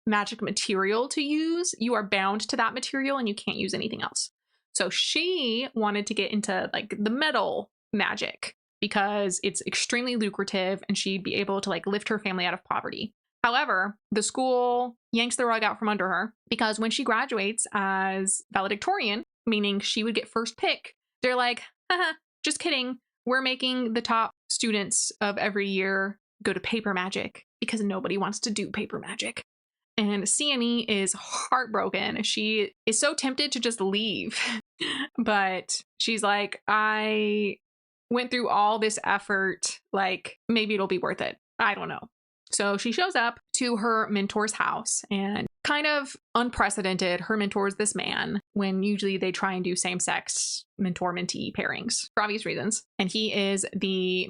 magic material to use, you are bound to that material and you can't use anything else. So she wanted to get into like the metal magic because it's extremely lucrative and she'd be able to like lift her family out of poverty. However, the school yanks the rug out from under her because when she graduates as valedictorian, meaning she would get first pick, they're like, haha, just kidding. We're making the top students of every year go to paper magic because nobody wants to do paper magic. And Sienny is heartbroken. She is so tempted to just leave. But she's like, I went through all this effort. Like, maybe it'll be worth it. I don't know. So she shows up to her mentor's house, and kind of unprecedented. Her mentor is this man, when usually they try and do same-sex mentor-mentee pairings for obvious reasons. And he is the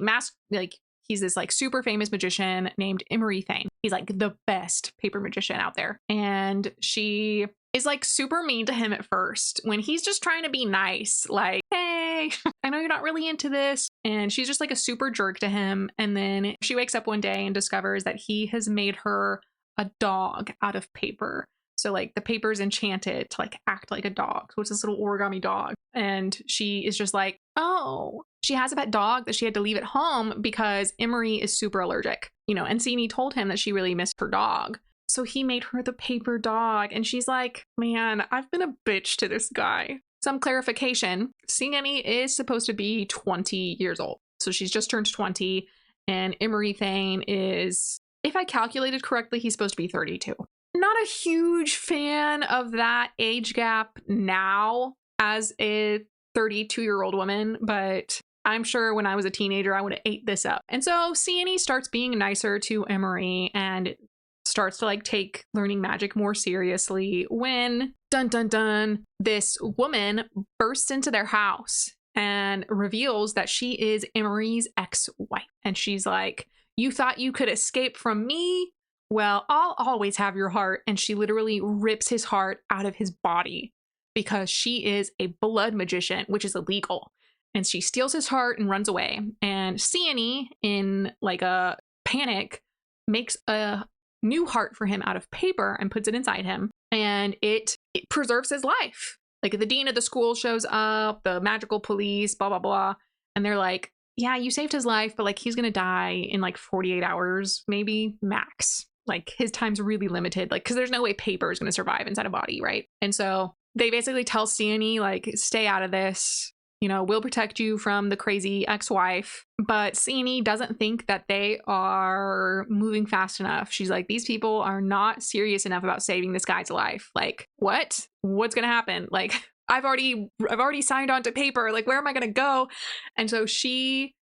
he's this like super famous magician named Emery Thane. He's like the best paper magician out there. And she is like super mean to him at first when he's just trying to be nice. Like, hey, I know you're not really into this. And she's just like a super jerk to him. And then she wakes up one day and discovers that he has made her a dog out of paper. So like the paper's enchanted to like act like a dog. So it's this little origami dog. And she is just like, oh, she has a pet dog that she had to leave at home because Emery is super allergic, and Sienny told him that she really missed her dog. So he made her the paper dog. And she's like, man, I've been a bitch to this guy. Some clarification, Sienny is supposed to be 20 years old. So she's just turned 20. And Emery Thane is, if I calculated correctly, he's supposed to be 32. Not a huge fan of that age gap now as a 32-year-old woman, but I'm sure when I was a teenager, I would have ate this up. And so Sienny starts being nicer to Emery and starts to like take learning magic more seriously when, dun dun dun, this woman bursts into their house and reveals that she is Emery's ex-wife. And she's like, you thought you could escape from me? Well, I'll always have your heart. And she literally rips his heart out of his body because she is a blood magician, which is illegal. And she steals his heart and runs away. And Sienny, in like a panic, makes a new heart for him out of paper and puts it inside him. And it preserves his life. Like the dean of the school shows up, the magical police, blah, blah, blah. And they're like, yeah, you saved his life, but like he's going to die in like 48 hours, maybe max. Like his time's really limited, like, because there's no way paper is going to survive inside a body, right? And so they basically tell Sienny, like, stay out of this. We'll protect you from the crazy ex-wife. But Sienny doesn't think that they are moving fast enough. She's like, these people are not serious enough about saving this guy's life. Like, what? What's going to happen? Like, I've already signed on to paper. Like, where am I going to go? And so she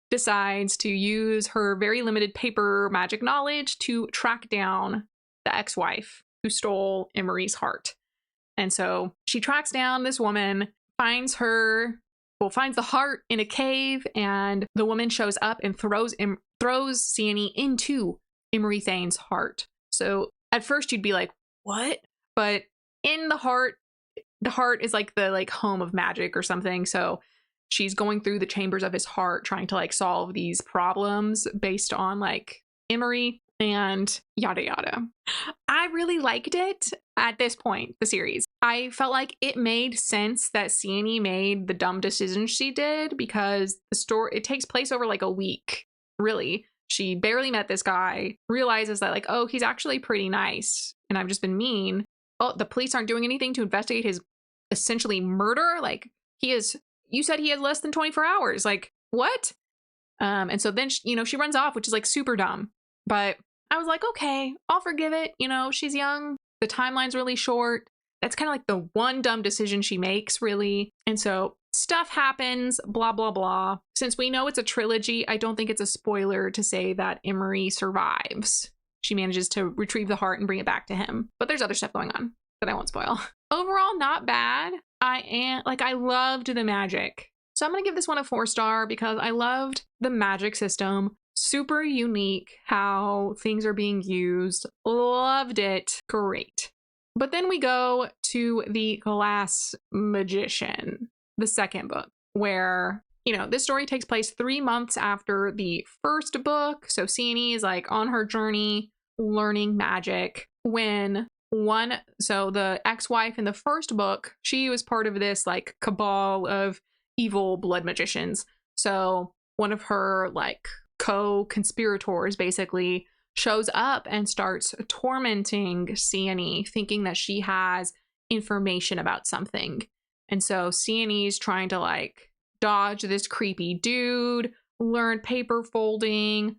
decides to use her very limited paper magic knowledge to track down the ex-wife who stole Emery's heart. And so she tracks down this woman, finds the heart in a cave, and the woman shows up and throws Sienny into Emery Thane's heart. So at first you'd be like, what? But in the heart is like the like home of magic or something. So she's going through the chambers of his heart trying to like solve these problems based on like Emery and yada yada. I really liked it at this point, the series. I felt like it made sense that Sienny made the dumb decision she did because the story, it takes place over like a week, really. She barely met this guy, realizes that like, oh, he's actually pretty nice and I've just been mean. Oh, the police aren't doing anything to investigate his essentially murder. Like you said he had less than 24 hours. Like, what? And so then, she runs off, which is like super dumb. But I was like, okay, I'll forgive it. She's young. The timeline's really short. That's kind of like the one dumb decision she makes, really. And so stuff happens, blah, blah, blah. Since we know it's a trilogy, I don't think it's a spoiler to say that Emery survives. She manages to retrieve the heart and bring it back to him. But there's other stuff going on that I won't spoil. Overall, not bad. I loved the magic. So I'm going to give this one a 4-star because I loved the magic system. Super unique how things are being used. Loved it. Great. But then we go to The Glass Magician, the second book, where, this story takes place 3 months after the first book. So Sienny is like on her journey learning magic when the ex-wife in the first book, she was part of this like cabal of evil blood magicians. So one of her like co-conspirators basically shows up and starts tormenting Sienny, thinking that she has information about something. And so Sienny's trying to like dodge this creepy dude, learn paper folding,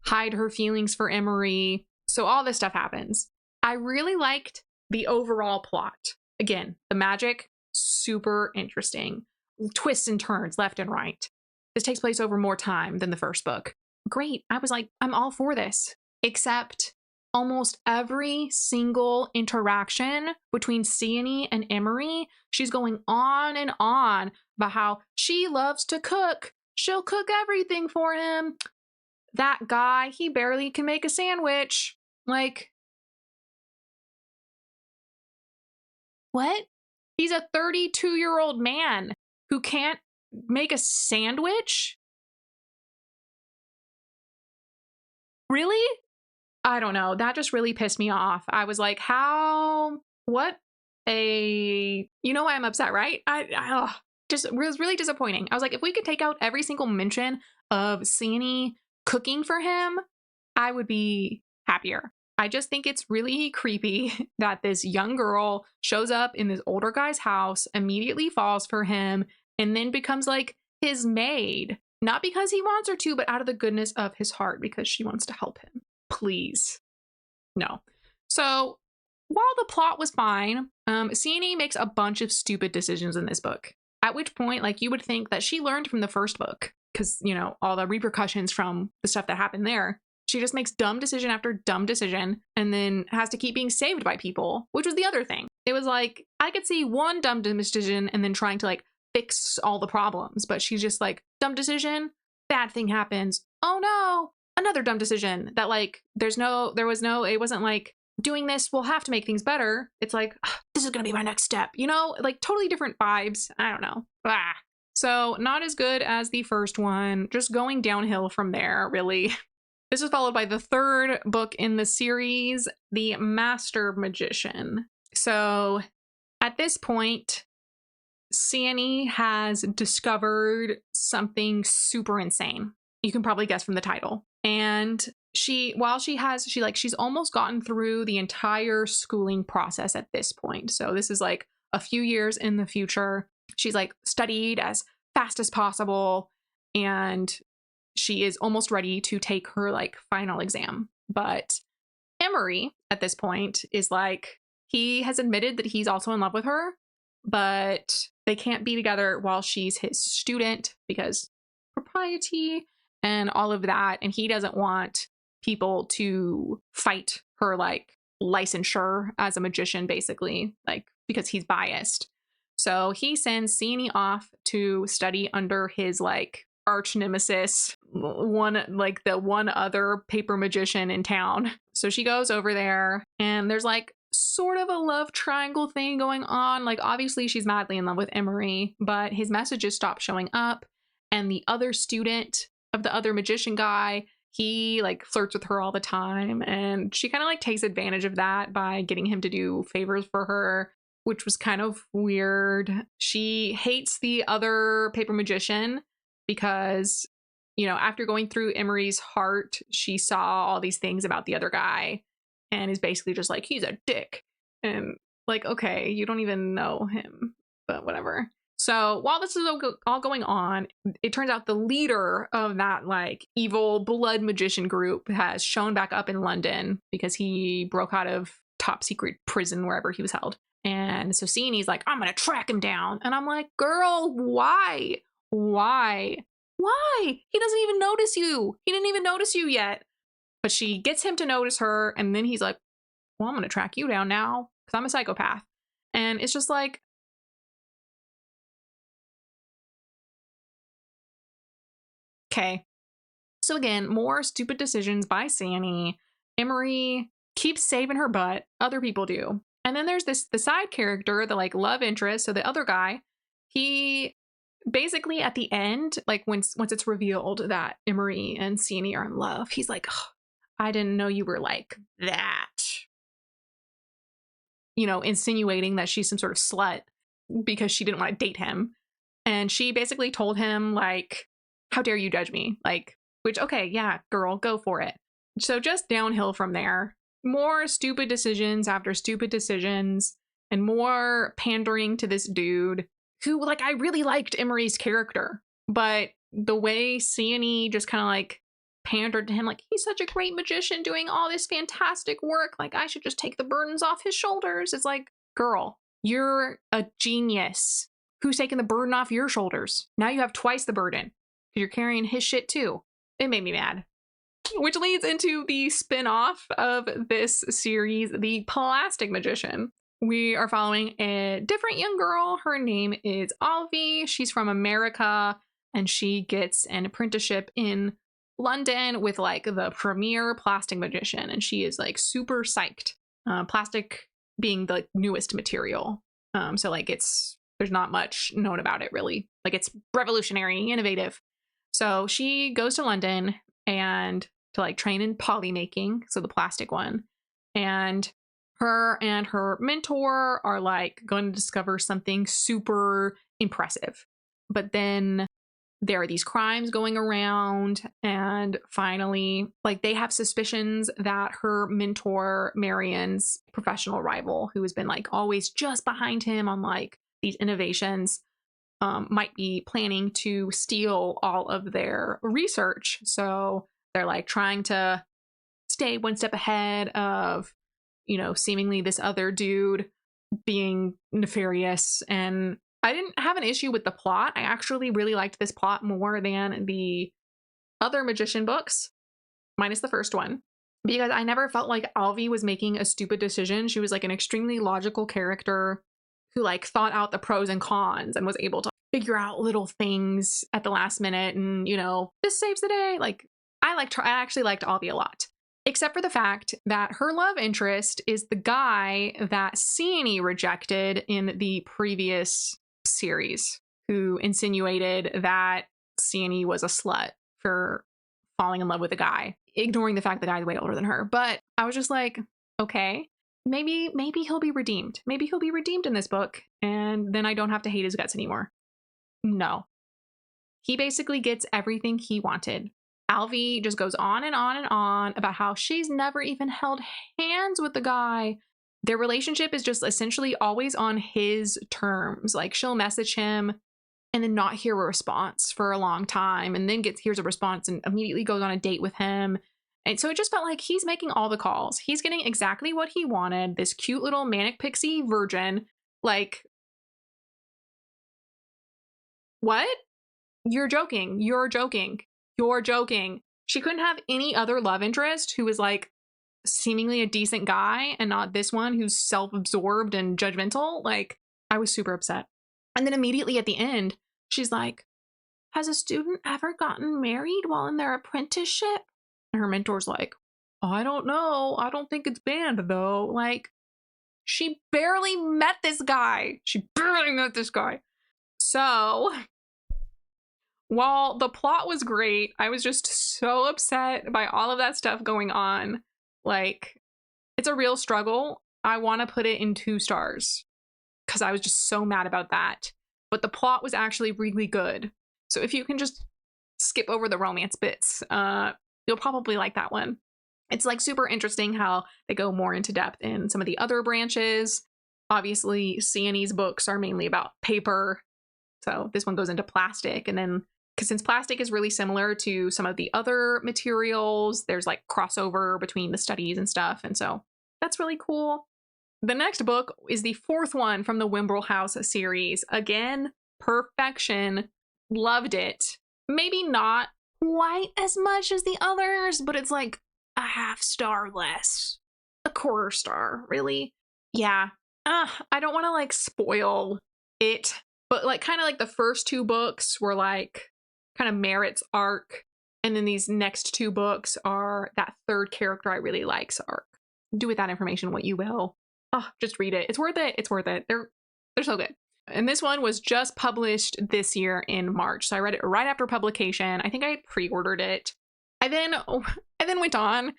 hide her feelings for Emery. So all this stuff happens. I really liked the overall plot. Again, the magic, super interesting. Twists and turns left and right. This takes place over more time than the first book. Great. I was like, I'm all for this. Except almost every single interaction between Sienny and Emery, she's going on and on about how she loves to cook. She'll cook everything for him. That guy, he barely can make a sandwich. Like, what? He's a 32-year-old man who can't make a sandwich? Really? I don't know. That just really pissed me off. I was like, how? What a... You know why I'm upset, right? Just was really disappointing. I was like, if we could take out every single mention of Sienny cooking for him, I would be happier. I just think it's really creepy that this young girl shows up in this older guy's house, immediately falls for him, and then becomes like his maid. Not because he wants her to, but out of the goodness of his heart, because she wants to help him. Please. No. So while the plot was fine, Sienny makes a bunch of stupid decisions in this book. At which point, like, you would think that she learned from the first book, because, you know, all the repercussions from the stuff that happened there. She just makes dumb decision after dumb decision and then has to keep being saved by people, which was the other thing. It was like, I could see one dumb decision and then trying to like fix all the problems, but she's just like, dumb decision, bad thing happens. Oh no, another dumb decision that like, it wasn't like, doing this will have to make things better. It's like, this is gonna be my next step, you know, like totally different vibes. I don't know. Blah. So not as good as the first one, just going downhill from there, really. This was followed by the third book in the series, The Master Magician. So at this point, Sienny has discovered something super insane. You can probably guess from the title. And she's almost gotten through the entire schooling process at this point. So this is like a few years in the future. She's like studied as fast as possible, and she is almost ready to take her like final exam. But Emery at this point is like, he has admitted that he's also in love with her, but they can't be together while she's his student because propriety and all of that. And he doesn't want people to fight her like licensure as a magician, basically, like because he's biased. So he sends Sienny off to study under his like arch nemesis, the one other paper magician in town. So she goes over there and there's like sort of a love triangle thing going on. Like obviously she's madly in love with Emery, but his messages stop showing up. And the other student of the other magician guy, he like flirts with her all the time. And she kind of like takes advantage of that by getting him to do favors for her, which was kind of weird. She hates the other paper magician because, you know, after going through Emery's heart, she saw all these things about the other guy and is basically just like, he's a dick. And like, okay, you don't even know him, but whatever. So while this is all going on, it turns out the leader of that like evil blood magician group has shown back up in London because he broke out of top secret prison wherever he was held. And so Sienny's like, I'm gonna track him down. And I'm like, girl, why? Why? He doesn't even notice you. He didn't even notice you yet. But she gets him to notice her. And then he's like, well, I'm gonna track you down now because I'm a psychopath. And it's just like, okay. So again, more stupid decisions by Sienny. Emery keeps saving her butt. Other people do. And then there's the side character, the like love interest. So the other guy, he basically at the end, like once it's revealed that Emery and Sienny are in love, he's like, oh, I didn't know you were like that. You know, insinuating that she's some sort of slut because she didn't want to date him. And she basically told him like, how dare you judge me? Like, which, okay, yeah, girl, go for it. So just downhill from there. More stupid decisions after stupid decisions and more pandering to this dude who, like, I really liked Emery's character, but the way Sienny just kind of like pandered to him like he's such a great magician doing all this fantastic work. Like I should just take the burdens off his shoulders. It's like, girl, you're a genius. Who's taking the burden off your shoulders? Now you have twice the burden because you're carrying his shit too. It made me mad. Which leads into the spin-off of this series, The Plastic Magician. We are following a different young girl. Her name is Alvi. She's from America, and she gets an apprenticeship in London with like the premier plastic magician, and she is like super psyched. Plastic being the newest material. So like there's not much known about it really. Like it's revolutionary, innovative. So she goes to London and to like train in poly making, so the plastic one. And her mentor are like going to discover something super impressive. But then there are these crimes going around, and finally, like they have suspicions that her mentor, Marion's professional rival, who has been like always just behind him on like these innovations, might be planning to steal all of their research. So they're like trying to stay one step ahead of, you know, seemingly this other dude being nefarious. And I didn't have an issue with the plot. I actually really liked this plot more than the other magician books, minus the first one, because I never felt like Alvi was making a stupid decision. She was like an extremely logical character who like thought out the pros and cons and was able to figure out little things at the last minute and, you know, this saves the day. Like I actually liked Alvi a lot. Except for the fact that her love interest is the guy that Sienny rejected in the previous series, who insinuated that Sienny was a slut for falling in love with a guy, ignoring the fact the guy's way older than her. But I was just like, okay, maybe he'll be redeemed. Maybe he'll be redeemed in this book, and then I don't have to hate his guts anymore. No. He basically gets everything he wanted. Alvi just goes on and on and on about how she's never even held hands with the guy. Their relationship is just essentially always on his terms. Like she'll message him and then not hear a response for a long time, and then hears a response and immediately goes on a date with him. And so it just felt like he's making all the calls. He's getting exactly what he wanted. This cute little manic pixie virgin. Like, what? You're joking. You're joking. You're joking. She couldn't have any other love interest who was like seemingly a decent guy and not this one who's self-absorbed and judgmental. Like, I was super upset. And then immediately at the end, she's like, has a student ever gotten married while in their apprenticeship? And her mentor's like, I don't know. I don't think it's banned though. Like, she barely met this guy. So while the plot was great, I was just so upset by all of that stuff going on. Like, it's a real struggle. I want to put it in 2 stars because I was just so mad about that. But the plot was actually really good. So if you can just skip over the romance bits, you'll probably like that one. It's like super interesting how they go more into depth in some of the other branches. Obviously, Sienny's books are mainly about paper. So this one goes into plastic, and then because since plastic is really similar to some of the other materials, there's like crossover between the studies and stuff. And so that's really cool. The next book is the 4th one from the Wimble House series. Again, perfection. Loved it. Maybe not quite as much as the others, but it's like a 1/2 star less. A 1/4 star, really. Yeah. I don't want to like spoil it, but like kind of like the first 2 books were like kind of Merritt's arc, and then these next 2 books are that 3rd character I really like's arc. Do with that information what you will. Oh, just read it. It's worth it. It's worth it. They're so good. And this one was just published this year in March, so I read it right after publication. I think I pre-ordered it. I then went on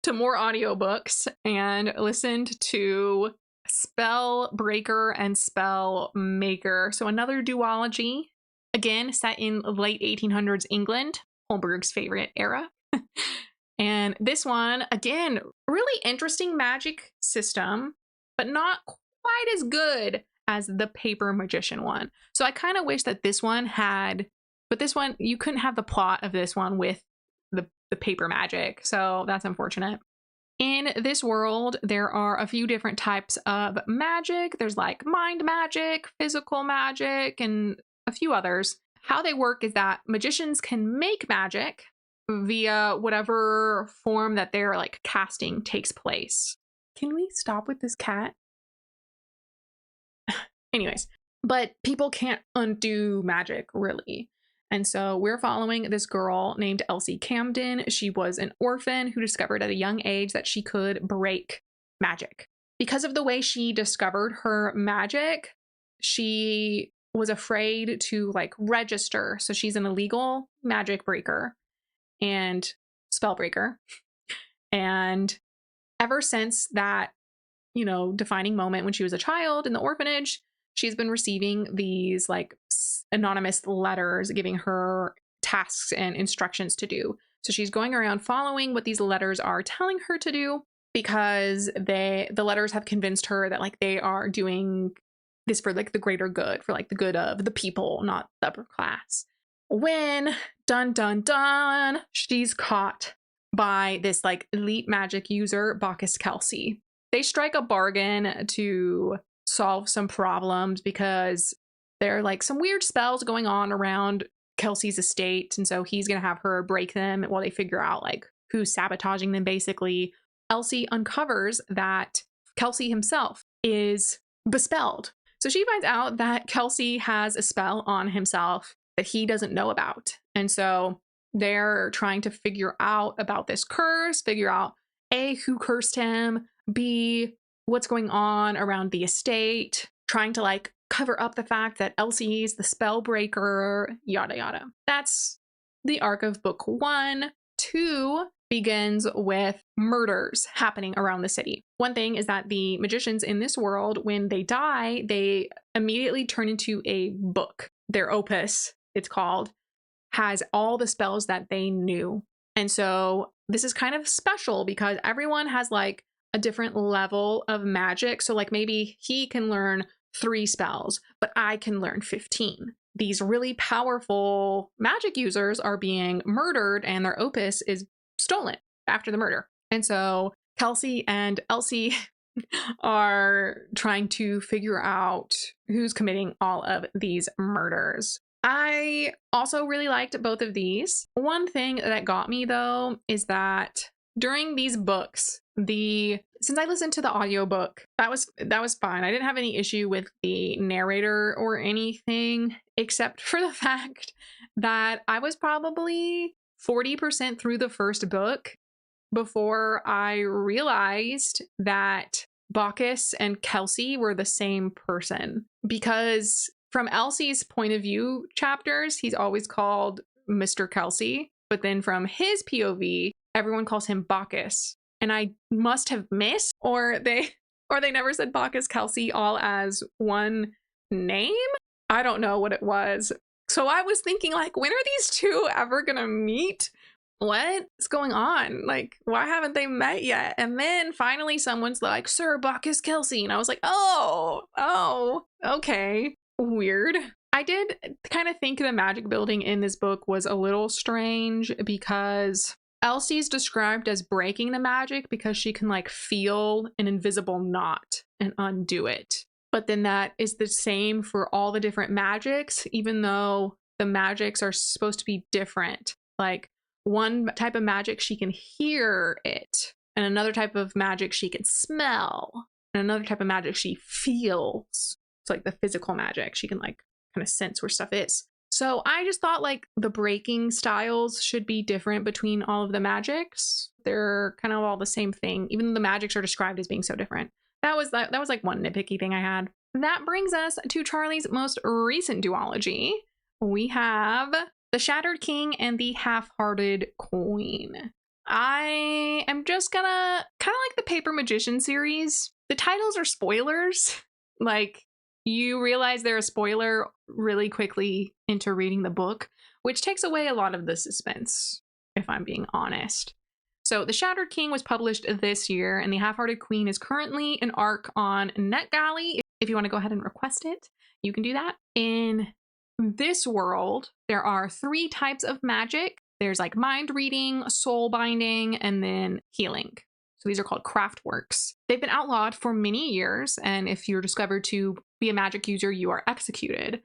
to more audiobooks and listened to Spellbreaker and Spellmaker. So another duology. Again, set in late 1800s England, Holmberg's favorite era. And this one, again, really interesting magic system, but not quite as good as the paper magician one. So I kind of wish that this one had, but this one, you couldn't have the plot of this one with the the paper magic. So that's unfortunate. In this world, there are a few different types of magic. There's like mind magic, physical magic, and a few others. How they work is that magicians can make magic via whatever form that their like casting takes place. Can we stop with this cat? Anyways, but people can't undo magic, really. And so we're following this girl named Elsie Camden. She was an orphan who discovered at a young age that she could break magic. Because of the way she discovered her magic, she was afraid to like register. So she's an illegal magic breaker and spellbreaker. And ever since that, you know, defining moment when she was a child in the orphanage, she's been receiving these like anonymous letters giving her tasks and instructions to do. So she's going around following what these letters are telling her to do because the letters have convinced her that like they are doing this for like the greater good, for like the good of the people, not the upper class. When dun dun dun, she's caught by this like elite magic user, Bacchus Kelsey. They strike a bargain to solve some problems because there are like some weird spells going on around Kelsey's estate. And so he's going to have her break them while they figure out like who's sabotaging them, basically. Elsie uncovers that Kelsey himself is bespelled. So she finds out that Kelsey has a spell on himself that he doesn't know about. And so they're trying to figure out about this curse, figure out A, who cursed him, B, what's going on around the estate, trying to like cover up the fact that Elsie's the Spellbreaker, yada yada. That's the arc of book 1. 2 begins with murders happening around the city. One thing is that the magicians in this world, when they die, they immediately turn into a book. Their opus, it's called, has all the spells that they knew. And so this is kind of special because everyone has like a different level of magic. So like maybe he can learn 3 spells, but I can learn 15. These really powerful magic users are being murdered and their opus is stolen after the murder. And so Kelsey and Elsie are trying to figure out who's committing all of these murders. I also really liked both of these. One thing that got me though is that during these books, since I listened to the audiobook, that was fine. I didn't have any issue with the narrator or anything, except for the fact that I was probably 40% through the first book before I realized that Bacchus and Kelsey were the same person. Because from Elsie's point of view chapters, he's always called Mr. Kelsey, but then from his POV, everyone calls him Bacchus. And I must have missed, or they never said Bacchus Kelsey all as one name. I don't know what it was. So I was thinking like, when are these two ever gonna meet? What's going on? Like, why haven't they met yet? And then finally someone's like, Sir Bacchus Kelsey. And I was like, oh, okay. Weird. I did kind of think the magic building in this book was a little strange because Elsie's described as breaking the magic because she can like feel an invisible knot and undo it. But then that is the same for all the different magics, even though the magics are supposed to be different. Like one type of magic, she can hear it, and another type of magic, she can smell, and another type of magic, she feels. It's like the physical magic. She can like kind of sense where stuff is. So I just thought like the breaking styles should be different between all of the magics. They're kind of all the same thing, even though the magics are described as being so different. That was like one nitpicky thing I had. That brings us to Charlie's most recent duology. We have The Shattered King and the Half-Hearted Queen. I am just gonna kind of like the Paper Magician series. The titles are spoilers. Like, you realize they're a spoiler really quickly into reading the book, which takes away a lot of the suspense, if I'm being honest. So The Shattered King was published this year, and The Half-Hearted Queen is currently an arc on NetGalley. If you want to go ahead and request it, you can do that. In this world, there are 3 types of magic. There's like mind reading, soul binding, and then healing. So these are called craft works. They've been outlawed for many years, and if you're discovered to be a magic user, you are executed.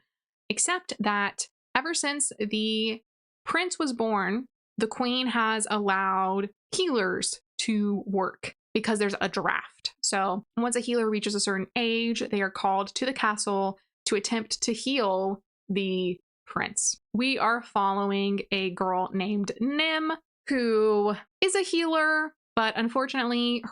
Except that ever since the prince was born, the queen has allowed healers to work because there's a draft. So once a healer reaches a certain age, they are called to the castle to attempt to heal the prince. We are following a girl named Nim, who is a healer, but unfortunately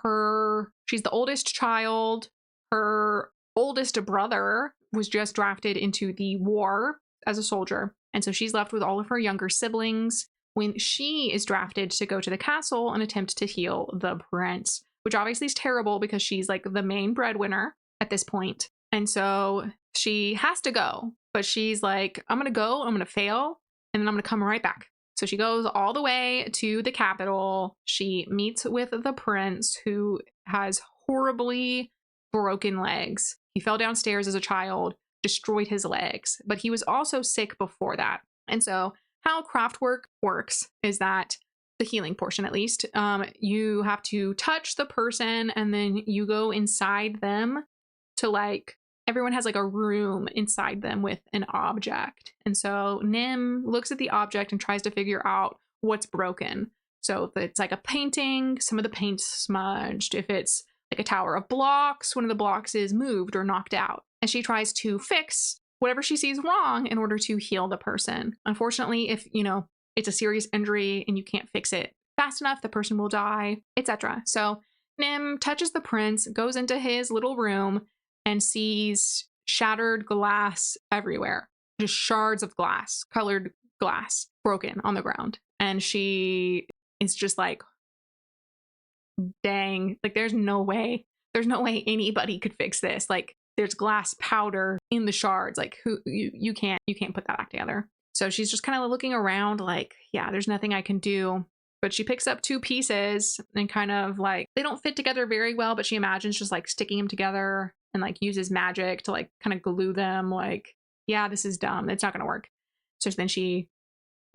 she's the oldest child. Her oldest brother was just drafted into the war as a soldier, and so she's left with all of her younger siblings when she is drafted to go to the castle and attempt to heal the prince, which obviously is terrible because she's like the main breadwinner at this point. And so she has to go, but she's like, I'm gonna go, I'm gonna fail, and then I'm gonna come right back. So she goes all the way to the capital. She meets with the prince, who has horribly broken legs. He fell downstairs as a child, destroyed his legs, but he was also sick before that. And so how craftwork works is that, the healing portion at least, you have to touch the person and then you go inside them to like, everyone has like a room inside them with an object. And so Nim looks at the object and tries to figure out what's broken. So if it's like a painting, some of the paint's smudged. If it's like a tower of blocks, one of the blocks is moved or knocked out. And she tries to fix whatever she sees wrong in order to heal the person. Unfortunately, if, it's a serious injury and you can't fix it fast enough, the person will die, etc. So Nim touches the prince, goes into his little room, and sees shattered glass everywhere. Just shards of glass, colored glass, broken on the ground. And she is just like, dang, like there's no way anybody could fix this. Like there's glass powder in the shards. Like you can't put that back together. So she's just kind of looking around like, yeah, there's nothing I can do. But she picks up two pieces and kind of like, they don't fit together very well, but she imagines just like sticking them together and like uses magic to like kind of glue them. Like, yeah, this is dumb. It's not going to work. So then she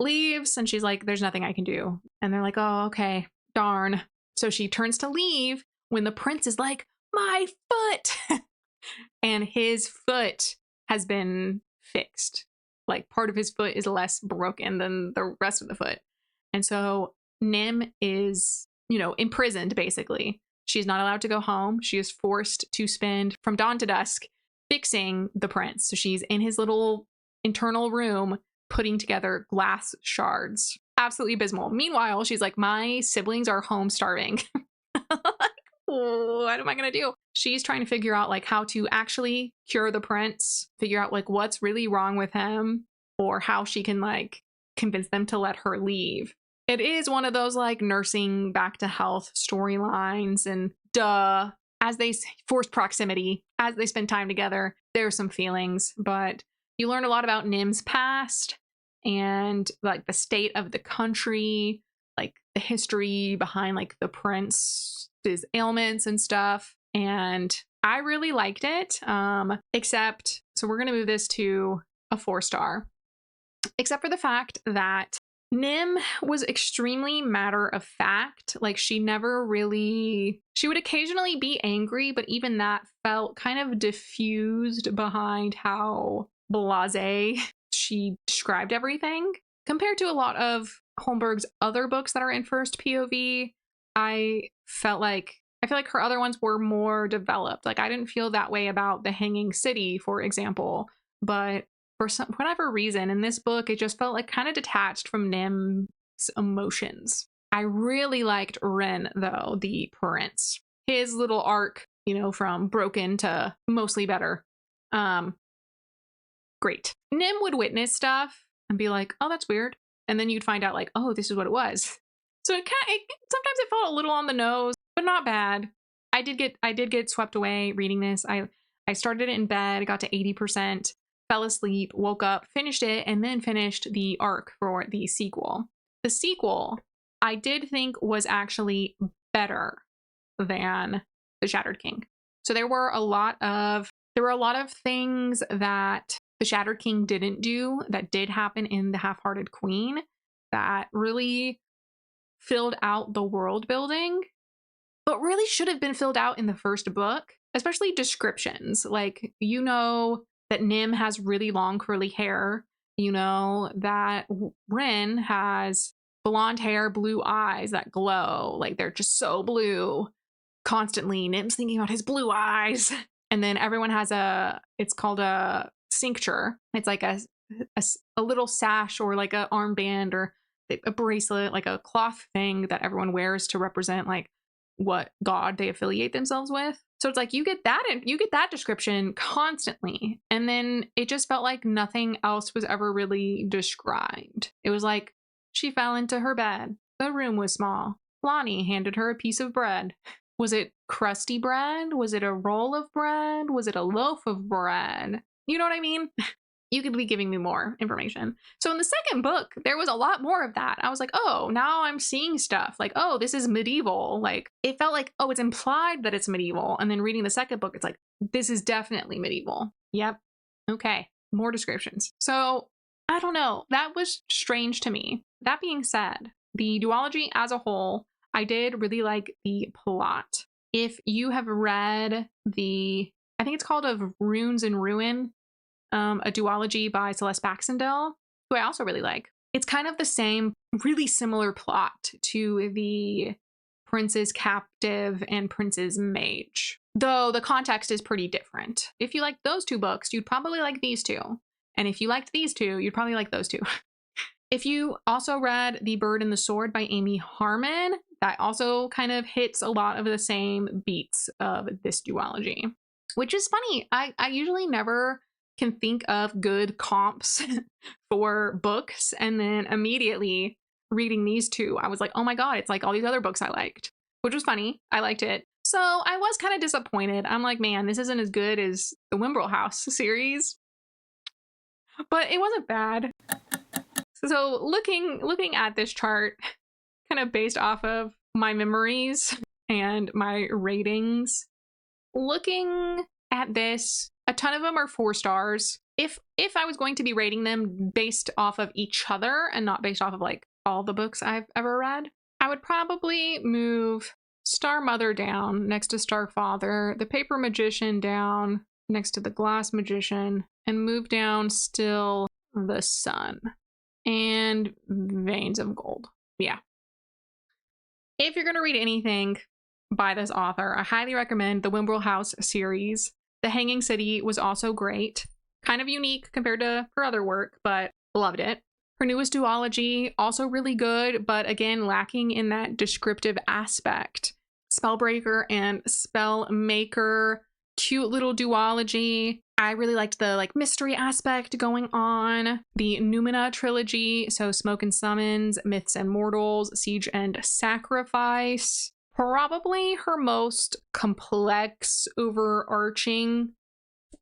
leaves and she's like, there's nothing I can do. And they're like, oh, okay, darn. So she turns to leave when the prince is like, my foot. And his foot has been fixed. Like part of his foot is less broken than the rest of the foot. And so Nim is, imprisoned basically. She's not allowed to go home. She is forced to spend from dawn to dusk fixing the prince. So she's in his little internal room putting together glass shards. Absolutely abysmal. Meanwhile, she's like, my siblings are home starving. What am I going to do? She's trying to figure out like how to actually cure the prince, figure out like what's really wrong with him, or how she can like convince them to let her leave. It is one of those like nursing back to health storylines, and as they forced proximity, as they spend time together, there's some feelings, but you learn a lot about Nim's past and like the state of the country, like the history behind like the prince's ailments and stuff. And I really liked it. Except, so we're going to move this to a 4-star, except for the fact that Nim was extremely matter of fact. Like she would occasionally be angry, but even that felt kind of diffused behind how blasé she described everything. Compared to a lot of Holmberg's other books that are in first POV, I feel like her other ones were more developed. Like I didn't feel that way about The Hanging City, for example, but for whatever reason in this book, it just felt like kind of detached from Nim's emotions. I really liked Ren though, the prince. His little arc, from broken to mostly better. Great. Nim would witness stuff and be like, oh, that's weird. And then you'd find out like, oh, this is what it was. So sometimes it felt a little on the nose, but not bad. I did get swept away reading this. I started it in bed, got to 80%, fell asleep, woke up, finished it, and then finished the arc for the sequel. The sequel, I did think was actually better than The Shattered King. So there were a lot of things that The Shattered King didn't do that did happen in The Half-Hearted Queen. that really filled out the world building, but really should have been filled out in the first book, especially descriptions. Like, you know that Nim has really long curly hair. You know that Rin has blonde hair, blue eyes that glow. Like, they're just so blue constantly. Nim's thinking about his blue eyes. And then everyone has it's called a cincture. It's like a little sash or like a armband or a bracelet, like a cloth thing that everyone wears to represent like what god they affiliate themselves with. So it's like you get that description constantly, and then it just felt like nothing else was ever really described. It was like she fell into her bed, the room was small, Lonnie handed her a piece of bread. Was it crusty bread? Was it a roll of bread? Was it a loaf of bread? You know what I mean? You could be giving me more information. So in the second book, there was a lot more of that. I was like, oh, now I'm seeing stuff. Like, oh, this is medieval. Like, it felt like, oh, it's implied that it's medieval. And then reading the second book, it's like, this is definitely medieval. Yep. Okay. More descriptions. So I don't know. That was strange to me. That being said, the duology as a whole, I did really like the plot. If you have read I think it's called Of Runes and Ruin, a duology by Celeste Baxendale, who I also really like. It's kind of the same, really similar plot to the Prince's Captive and Prince's Mage, though the context is pretty different. If you like those two books, you'd probably like these two. And if you liked these two, you'd probably like those two. If you also read The Bird and the Sword by Amy Harmon, that also kind of hits a lot of the same beats of this duology, which is funny. I usually never can think of good comps for books, and then immediately reading these two, I was like, oh my god, it's like all these other books I liked, which was funny. I liked it. So I was kind of disappointed. I'm like, man, this isn't as good as the Wimbrel House series, but it wasn't bad. So looking at this chart, kind of based off of my memories and my ratings, looking at this, a ton of them are 4 stars. If I was going to be rating them based off of each other and not based off of like all the books I've ever read, I would probably move Star Mother down next to Star Father, the Paper Magician down next to the Glass Magician, and move down still the Sun and Veins of Gold. Yeah. If you're going to read anything by this author, I highly recommend the Wimbrel House series. The Hanging City was also great. Kind of unique compared to her other work, but loved it. Her newest duology, also really good, but again, lacking in that descriptive aspect. Spellbreaker and Spellmaker, cute little duology. I really liked the like mystery aspect going on. The Numina Trilogy, so Smoke and Summons, Myths and Mortals, Siege and Sacrifice. Probably her most complex, overarching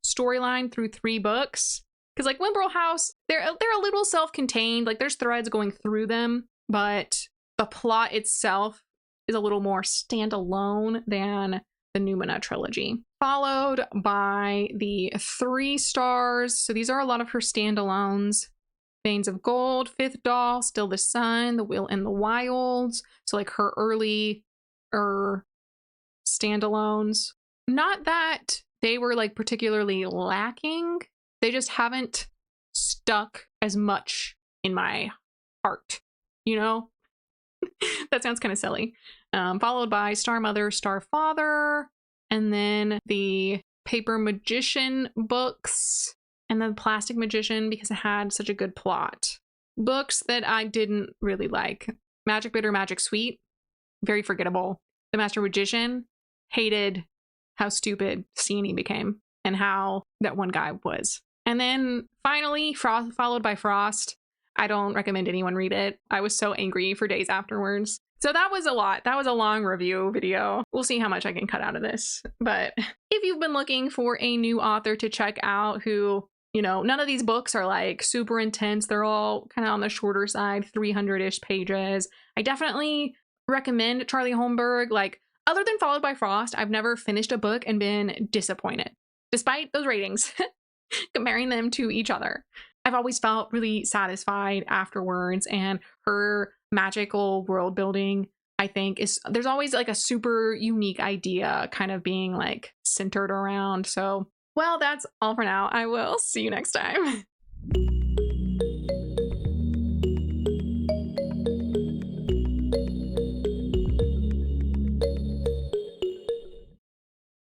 storyline through 3 books. Because like Wimbrel House, they're a little self-contained, like there's threads going through them, but the plot itself is a little more standalone than the Numina Trilogy. Followed by the 3 stars. So these are a lot of her standalones. Veins of Gold, Fifth Doll, Still the Sun, The Will in the Wilds. So like her early standalones. Not that they were like particularly lacking, they just haven't stuck as much in my heart, you know? That sounds kind of silly. Followed by Star Mother, Star Father, and then the Paper Magician books, and then Plastic Magician because it had such a good plot. Books that I didn't really like. Magic Bitter, Magic Sweet, very forgettable. The Master Magician, hated how stupid Steenie became and how that one guy was. And then finally, followed by Frost. I don't recommend anyone read it. I was so angry for days afterwards. So that was a lot. That was a long review video. We'll see how much I can cut out of this. But if you've been looking for a new author to check out who, you know, none of these books are like super intense. They're all kind of on the shorter side, 300-ish pages. I definitely recommend Charlie Holmberg. Like, other than Followed by Frost, I've never finished a book and been disappointed, despite those ratings, comparing them to each other. I've always felt really satisfied afterwards, and her magical world building, I think, is there's always like a super unique idea kind of being like centered around. So, well, that's all for now. I will see you next time.